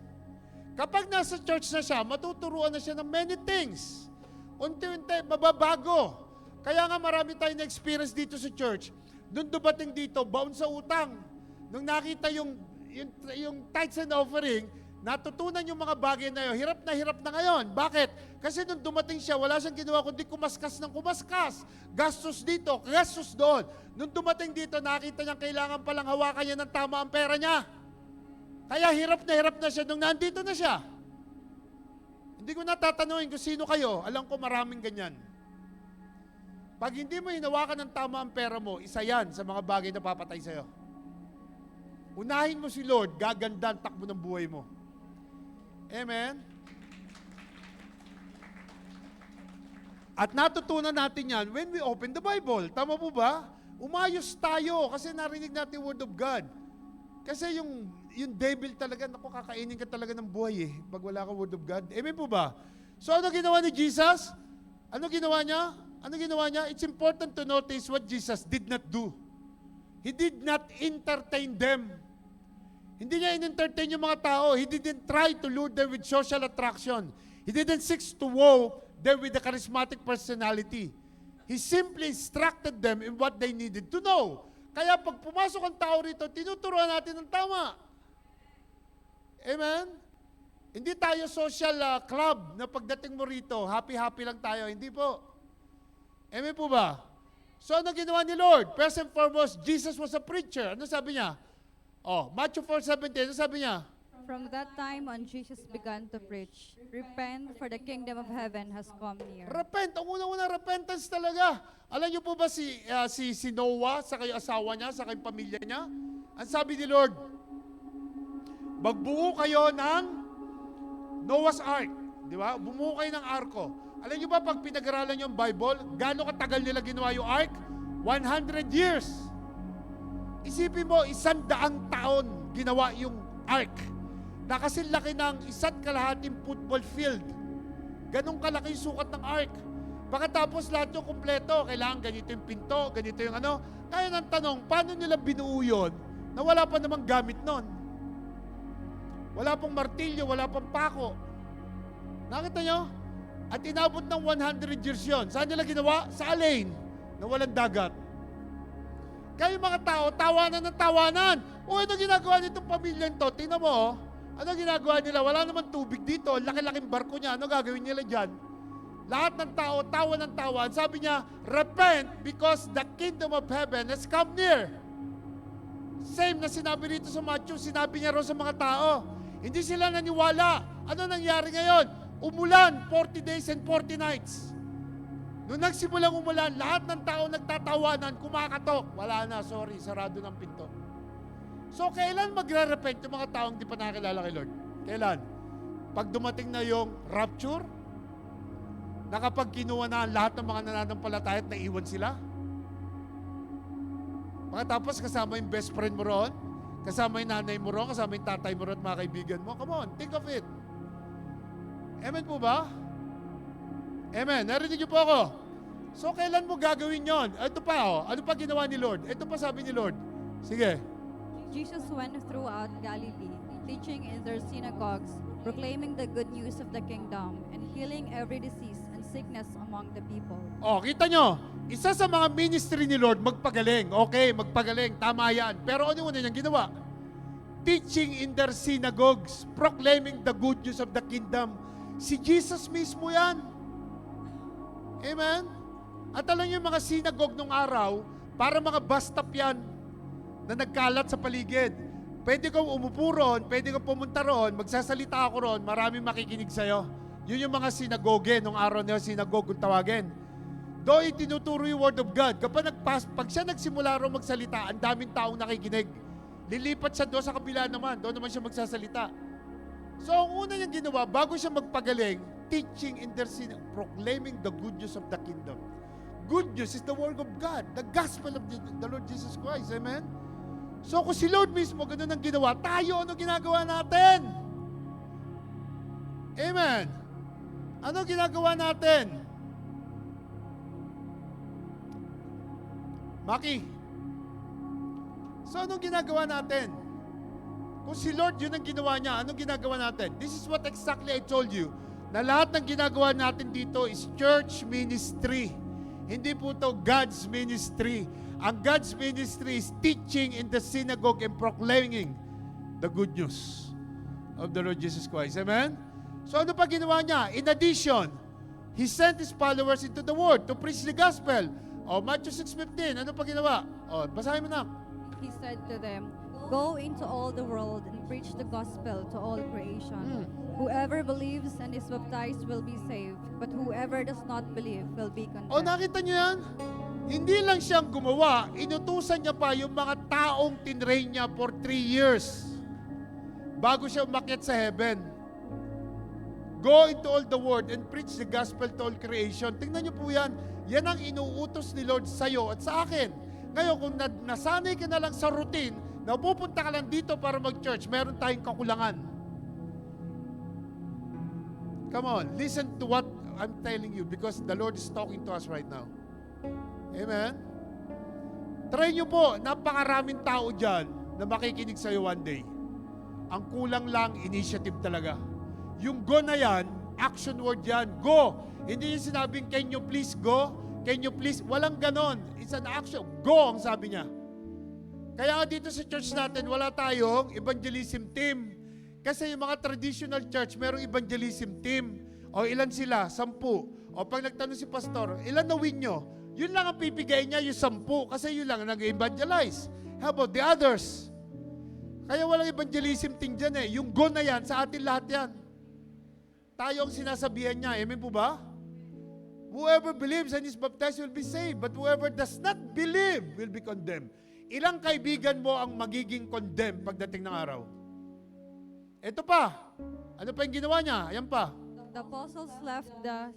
S1: Kapag nasa church na siya, matuturuan na siya ng many things. Unti-unti, mababago. Kaya nga marami tayong na-experience dito sa church. Nung dumating dito, bound sa utang. Nung nakita yung tithes and offering, natutunan yung mga bagay na yun. Hirap na ngayon. Bakit? Kasi nung dumating siya, wala siyang ginawa kundi kumaskas ng kumaskas. Gastos dito, gastos doon. Nung dumating dito, nakita niyang kailangan palang hawakan niya ng tama ang pera niya. Kaya hirap na siya nung nandito na siya. Hindi ko natatanungin kung sino kayo. Alam ko maraming ganyan. Pag hindi mo hinawakan ng tama ang pera mo, isa yan sa mga bagay na papatay sa'yo. Unahin mo si Lord, gaganda ang takbo ng buhay mo. Amen? At natutunan natin yan when we open the Bible. Tama po ba? Umayos tayo kasi narinig natin yung Word of God. Kasi yung devil talaga, naku, kakainin ka talaga ng buhay pag wala kang Word of God. Amen po ba? So ano ginawa ni Jesus? Ano ginawa niya? It's important to notice what Jesus did not do. He did not entertain them. Hindi niya in-entertain yung mga tao. He didn't try to lure them with social attraction. He didn't seek to wow them with a charismatic personality. He simply instructed them in what they needed to know. Kaya pag pumasok ang tao rito, tinuturuan natin ng tama. Amen? Hindi tayo social club na pagdating mo rito, happy-happy lang tayo. Hindi po. Amen po ba? So ano ginawa ni Lord? First and foremost, Jesus was a preacher. Ano sabi niya? Matthew 4:17, ano sabi niya?
S2: From that time on, Jesus began to preach, repent, for the kingdom of heaven has come near.
S1: Repent. Ang unang-unang repentance talaga. Alam niyo po ba si Noah, sa kayo asawa niya, sa kayo pamilya niya? Ang sabi ni Lord, magbuo kayo ng Noah's Ark. Di ba? Bumuo kayo ng arko. Alam niyo ba, pag pinag-aralan niyo ang Bible, gaano katagal nila ginawa yung ark? 100 years. Isipin mo, 100 taon ginawa yung ark. Na kasi laki ng 1.5 football field. Ganong kalaki yung sukat ng ark. Pagkatapos lahat yung kumpleto, kailangan ganito yung pinto, ganito yung ano. Kaya ng tanong, paano nila binuo yun na wala pa namang gamit nun? Wala pang martilyo, wala pang pako. Nakita nyo? At inabot ng 100 years yun. Saan nila ginawa? Sa Alain, na walang dagat. Kayo mga tao, tawanan ng tawanan. O ano ginagawa nitong pamilyang to? Tingnan mo, ano ginagawa nila? Wala naman tubig dito. Laki-laking barko niya. Ano gagawin nila dyan? Lahat ng tao, tawa ng tawan. Sabi niya, repent because the kingdom of heaven has come near. Same na sinabi rito sa Matthew, sinabi niya rin sa mga tao. Hindi sila naniwala. Ano nangyari ngayon? Umulan, 40 days and 40 nights. Nung nagsimulang umulan, lahat ng tao nagtatawanan, kumakatok. Wala na, sorry, sarado ng pinto. So, kailan magre-repent yung mga taong di pa nakakilala kay Lord? Kailan? Pag dumating na yung rapture, na kapag kinuha na lahat ng mga nananampalataya at naiwan sila? Pagkatapos kasama yung best friend mo roon, kasama yung nanay mo roon, kasama yung tatay mo roon, mga kaibigan mo. Come on, think of it. Amen po ba? Amen. Narinig niyo po ako. So, kailan mo gagawin yon? Ito pa, oh. Ano pa ginawa ni Lord? Ito pa sabi ni Lord. Sige.
S2: Jesus went throughout Galilee, teaching in their synagogues, proclaiming the good news of the kingdom, and healing every disease and sickness among the people.
S1: Oh, kita nyo, isa sa mga ministry ni Lord, magpagaling. Okay, magpagaling. Tama yan. Pero ano una niyang ginawa? Teaching in their synagogues, proclaiming the good news of the kingdom. Si Jesus mismo yan. Amen? At alam niyo yung mga synagogue nung araw, para mga bus stop yan na nagkalat sa paligid. Pwede kang umupo roon, pwede kang pumunta roon, magsasalita ako roon, maraming makikinig sa'yo. Yun yung mga sinagoge nung araw na sinagogue kung tawagin. Doon itinuturo yung word of God. Pag siya nagsimula roon magsalita, ang daming taong nakikinig. Lilipat siya doon sa kabila naman, doon naman siya magsasalita. So ang una niyang ginawa, bago siya magpagaling, teaching in their proclaiming the good news of the kingdom. Good news is the word of God, the gospel of the Lord Jesus Christ. Amen? So kung si Lord mismo ganun ang ginawa, tayo ano ginagawa natin? Amen? Ano ginagawa natin? Maki, so anong ginagawa natin? Kung si Lord yun ang ginawa niya, anong ginagawa natin? This is what exactly I told you, na lahat ng ginagawa natin dito is church ministry. Hindi po ito God's ministry. Ang God's ministry is teaching in the synagogue and proclaiming the good news of the Lord Jesus Christ. Amen? So ano pa ginawa niya? In addition, He sent His followers into the world to preach the gospel. Matthew 6:15, ano pa ginawa? Basahin mo na.
S2: He said to them, "Go into all the world and preach the gospel to all creation. Whoever believes and is baptized will be saved, but whoever does not believe will be condemned."
S1: Nakita niyo yan? Hindi lang siyang gumawa, inutusan niya pa yung mga taong tinrain niya for 3 years bago siya umakyat sa heaven. Go into all the world and preach the gospel to all creation. Tingnan niyo po yan. Yan ang inuutos ni Lord sa iyo at sa akin. Ngayon, kung nasanay ka na lang sa routine, na pupunta ka lang dito para mag-church, meron tayong kakulangan. Come on, listen to what I'm telling you because the Lord is talking to us right now. Amen? Try nyo po, napakaraming tao dyan na makikinig sa'yo one day. Ang kulang lang, initiative talaga. Yung go na yan, action word yan. Go! Hindi yung sinabing, can you please go? Can you please? Walang ganon. It's an action. Go, ang sabi niya. Kaya dito sa church natin, wala tayong evangelism team. Kasi yung mga traditional church, merong evangelism team. O ilan sila? 10. O pag nagtanong si pastor, ilan na win nyo? Yun lang ang pipigay niya, yung 10. Kasi yun lang ang nag-evangelize. How about the others? Kaya walang evangelism team dyan eh. Yung go na yan, sa atin lahat yan. Tayo ang sinasabihan niya. Amen po ba? Whoever believes and is baptized will be saved, but whoever does not believe will be condemned. Ilang kaibigan mo ang magiging condemned pagdating ng araw? Ito pa. Ano pa yung ginawa niya? Ayan pa.
S2: The apostles left the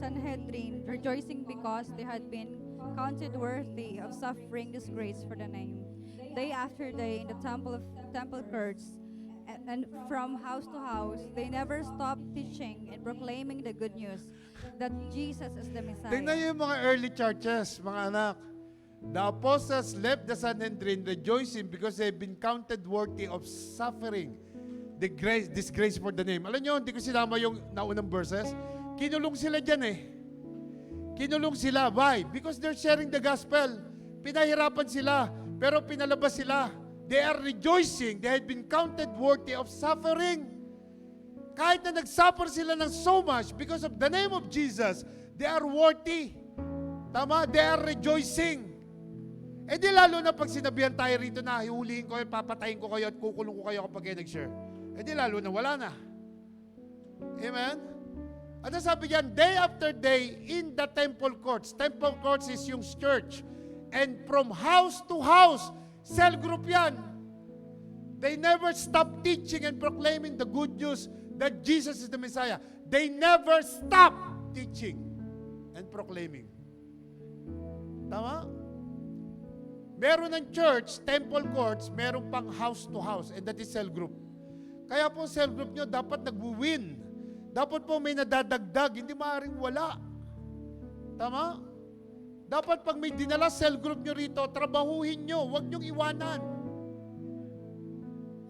S2: Sanhedrin, rejoicing because they had been counted worthy of suffering disgrace for the name. Day after day in the temple courts, and from house to house, they never stopped teaching and proclaiming the good news that Jesus is the Messiah.
S1: Tingnan niyo yung mga early churches, mga anak. The apostles left the Sanhedrin rejoicing because they've been counted worthy of suffering disgrace for the name. Alam niyo, hindi ko sinama yung naunang verses. Kinulong sila dyan eh. Kinulong sila. Why? Because they're sharing the gospel. Pinahirapan sila, pero pinalabas sila. They are rejoicing. They had been counted worthy of suffering. Kahit na nagsuffer sila ng so much because of the name of Jesus, they are worthy. Tama? They are rejoicing. Eh di lalo na pag sinabihan tayo rito na hihulihin ko, papatayin ko kayo at kukulong ko kayo kapag kayo nag-share. Eh di lalo na wala na. Amen? At sabi diyan, day after day in the temple courts. Temple courts is yung church. And from house to house, cell group yan. They never stop teaching and proclaiming the good news that Jesus is the Messiah. They never stop teaching and proclaiming. Tama? Meron ng church, temple courts, meron pang house to house, and that is cell group. Kaya po cell group nyo, dapat nag-win. Dapat po may nadadagdag, hindi maaaring wala. Tama? Dapat pag may dinala cell group nyo rito, trabahuhin nyo, huwag nyong iwanan.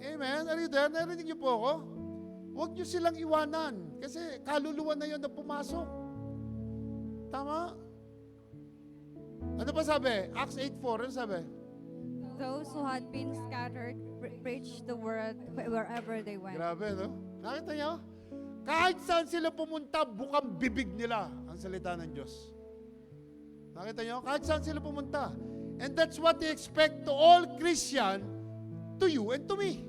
S1: Amen? Are you there? Narinig niyo po ako? Huwag nyo silang iwanan, kasi kaluluwa na yun na pumasok. Tama? Ano pa sabi? Acts 8:4, ano sabi?
S2: Those who had been scattered preached the word wherever they went.
S1: Grabe, no? Nakita niyo? Kahit saan sila pumunta, bukang bibig nila ang salita ng Diyos. Nakita niyo? Kahit saan sila pumunta. And that's what they expect to all Christian, to you and to me.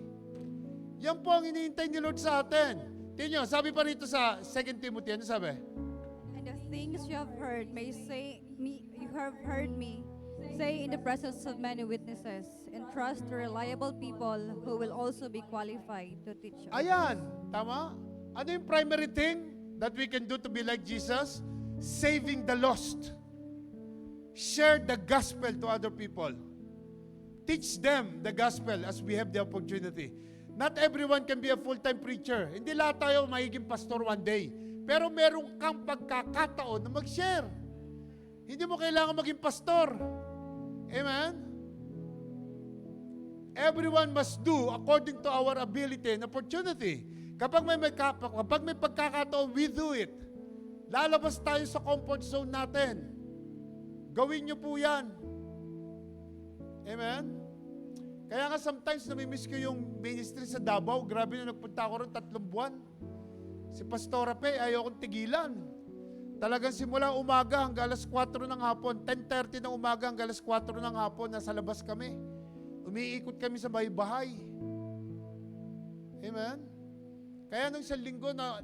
S1: Yan po ang iniintay ni Lord sa atin. Tingnan niyo, sabi pa rito sa 2 Timothy, ano sabi?
S2: And the things you have heard you have heard me say in the presence of many witnesses, and trust to reliable people who will also be qualified to teach others.
S1: Ayan, tama? Ano yung primary thing that we can do to be like Jesus? Saving the lost. Share the gospel to other people. Teach them the gospel as we have the opportunity. Not everyone can be a full-time preacher. Hindi lahat tayo magiging pastor one day. Pero meron kang pagkakataon na mag-share. Hindi mo kailangan maging pastor. Amen? Everyone must do according to our ability and opportunity. Kapag may pagkakataon, we do it. Lalabas tayo sa comfort zone natin. Gawin niyo po yan. Amen? Kaya nga sometimes namimiss ko yung ministry sa Davao. Grabe na nagpunta ako ron 3 buwan. Si Pastora Pe, ayaw kong tigilan. Talagang simula umaga hanggang alas 4 ng hapon, 10:30 ng umaga hanggang alas 4 ng hapon, nasa labas kami. Umiikot kami sa bahay-bahay. Amen? Kaya nung isang linggo na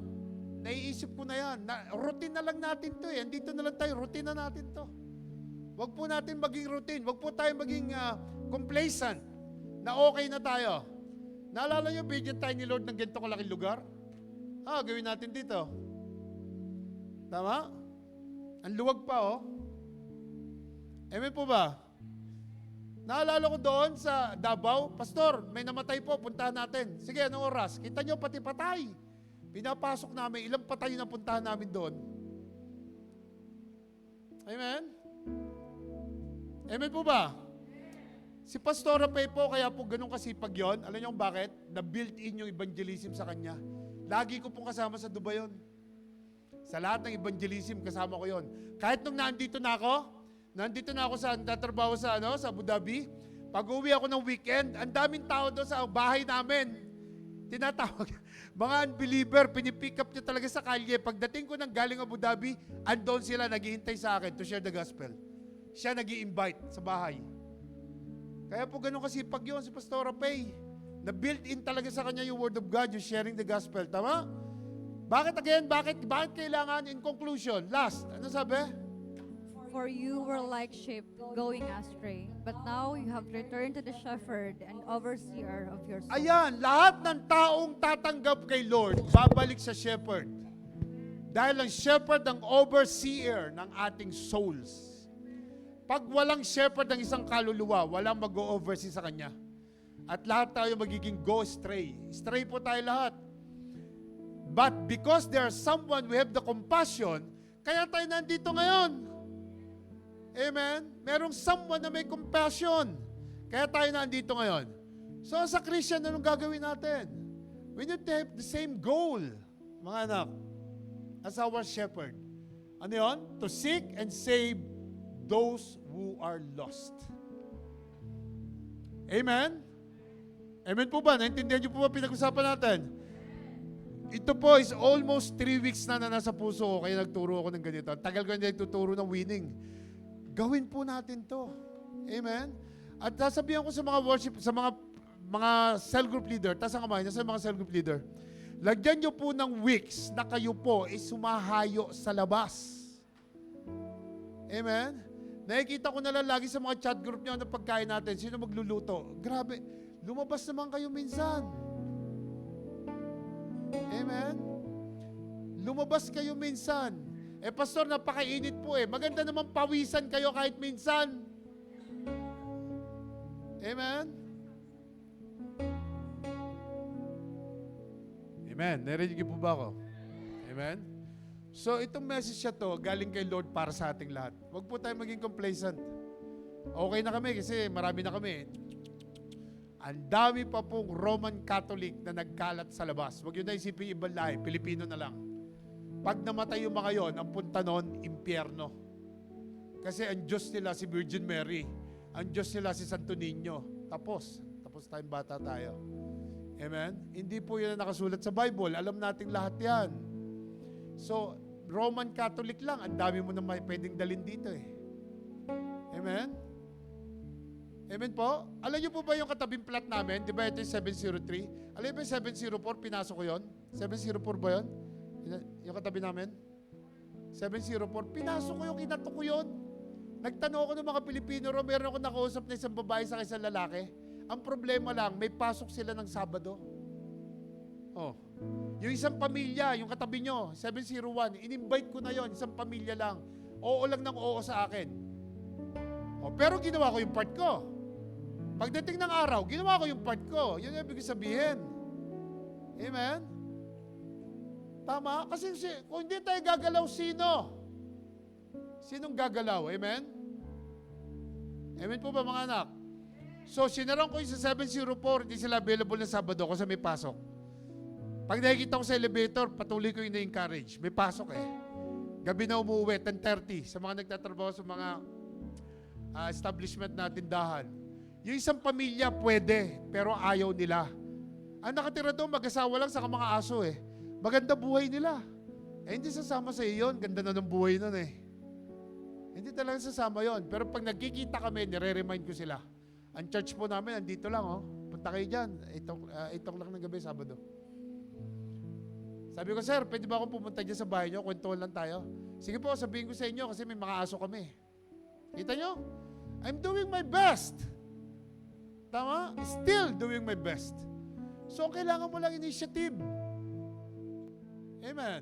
S1: naiisip ko na yan, na routine na lang natin to eh. Andito na lang tayo, routine na natin to. Huwag po natin maging routine. Huwag po tayo maging complacent na okay na tayo. Naalala nyo, bigyan tayo ni Lord ng ganito kalaking lugar? Gawin natin dito. Tama? Ang luwag pa, oh. Amen po ba? Naalala ko doon sa Davao, Pastor, may namatay po, puntahan natin. Sige, anong oras? Kita nyo, pati patay. Pinapasok namin, ilang patay na puntahan namin doon. Amen? Amen po ba? Si Pastora Pay po, kaya po ganun kasipag yon. Alam niyo kung bakit? Na-built-in yung evangelism sa kanya. Lagi ko pong kasama sa Dubai yon. Sa lahat ng evangelism, kasama ko yon. Kahit nung nandito na ako sa tatrabaho sa Abu Dhabi, pag-uwi ako ng weekend, ang daming tao doon sa bahay namin. Tinatawag, mga unbeliever, pinipick up niya talaga sa kalye. Pagdating ko ng galing Abu Dhabi, andon sila, naghihintay sa akin to share the gospel. Siya nag-i-invite sa bahay. Kaya po ganun kasipag yun si Pastora Pay. Na-built-in talaga sa kanya yung word of God, yung sharing the gospel. Tama? Bakit kailangan in conclusion? Last, ano sabi?
S2: For you were like sheep going astray, but now you have returned to the shepherd and overseer of your soul.
S1: Ayan, lahat ng taong tatanggap kay Lord, babalik sa shepherd. Dahil ang shepherd ang overseer ng ating souls. Pag walang shepherd ang isang kaluluwa, walang mag-o-oversee sa kanya. At lahat tayo magiging go astray. Stray po tayo lahat. But because there's someone we have the compassion, kaya tayo nandito ngayon. Amen? Merong someone na may compassion. Kaya tayo nandito ngayon. So sa Christian, anong gagawin natin? We need to have the same goal, mga anak, as our shepherd. Ano yun? To seek and save those who are lost. Amen? Amen po ba? Naintindihan niyo po ba pinag-usapan natin? Ito po is almost 3 weeks na nasa puso ko, kaya nagturo ako ng ganito. Tagal ko hindi nagtuturo ng winning. Gawin po natin to. Amen? At sasabihan ko sa mga worship, sa mga cell group leader, taas ang kamay niya sa mga cell group leader, lagyan niyo po ng weeks na kayo po is sumahayo sa labas. Amen? Nakikita ko na lang lagi sa mga chat group niyo ng pagkain natin, sino magluluto. Grabe, lumabas naman kayo minsan. Amen? Lumabas kayo minsan. Pastor, napakainit po eh. Maganda naman pawisan kayo kahit minsan. Amen? Amen. Narinig niyo po ba ako? Amen? So, itong message siya to, galing kay Lord para sa ating lahat. Huwag po tayo maging complacent. Okay na kami kasi marami na kami. Ang dami pa pong Roman Catholic na nagkalat sa labas. Huwag yun na isipin ibang lahi, Pilipino na lang. Pag namatay yung mga yon, ang punta nun, impyerno. Kasi ang Diyos nila si Virgin Mary. Ang Diyos nila si Santo Niño. Tapos tayong bata tayo. Amen? Hindi po yun ang nakasulat sa Bible. Alam nating lahat yan. So, Roman Catholic lang, ang dami mo na pwedeng dalhin dito eh. Amen? Amen po? Alam niyo po ba yung katabing plat namin? Di ba ito yung 703? Alam niyo ba yung 704? Pinasok ko yun? 704 ba yun? Yung katabi namin? 704. Pinasok ko yung kinato ko yun. Nagtanong ako ng mga Pilipino ro, meron ako nakausap na isang babae sa isang lalaki. Ang problema lang, may pasok sila ng Sabado. Oh. Yung isang pamilya, yung katabi nyo, 701, in-invite ko na yon, isang pamilya lang. Oo lang ng oo sa akin. Oh, pero ginawa ko yung part ko. Pagdating ng araw, ginawa ko yung part ko. Yun yung ibig sabihin. Amen? Tama? Kasi kung hindi tayo gagalaw, sino? Sinong gagalaw? Amen? Amen po ba mga anak? So, sinarang ko yung sa 704, hindi sila available na Sabado kasi may pasok. Pag nakikita ko sa elevator, patuloy ko yung na-encourage. May pasok eh. Gabi na umuwi, 10:30, sa mga nagtatrabaho sa mga establishment na tindahan. Yung isang pamilya pwede, pero ayaw nila. Ang nakatira doon, mag-asawa lang sa mga aso eh. Maganda buhay nila. Eh, hindi sasama sa iyo yun. Ganda na ng buhay nun eh. Hindi talaga sasama yon. Pero pag nagkikita kami, nire-remind ko sila. Ang church po namin, andito lang oh. Punta kayo dyan. 8 o'clock ng gabi, Sabado. Sabi ko, sir, pwede ba akong pumunta dyan sa bahay nyo? Kwentuhan lang tayo. Sige po, sabihin ko sa inyo kasi may mga aso kami. Kita nyo? I'm doing my best. Tama? Still doing my best. So, kailangan mo lang initiative. Amen.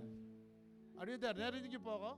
S1: Are you there? Narinig niyo po ako?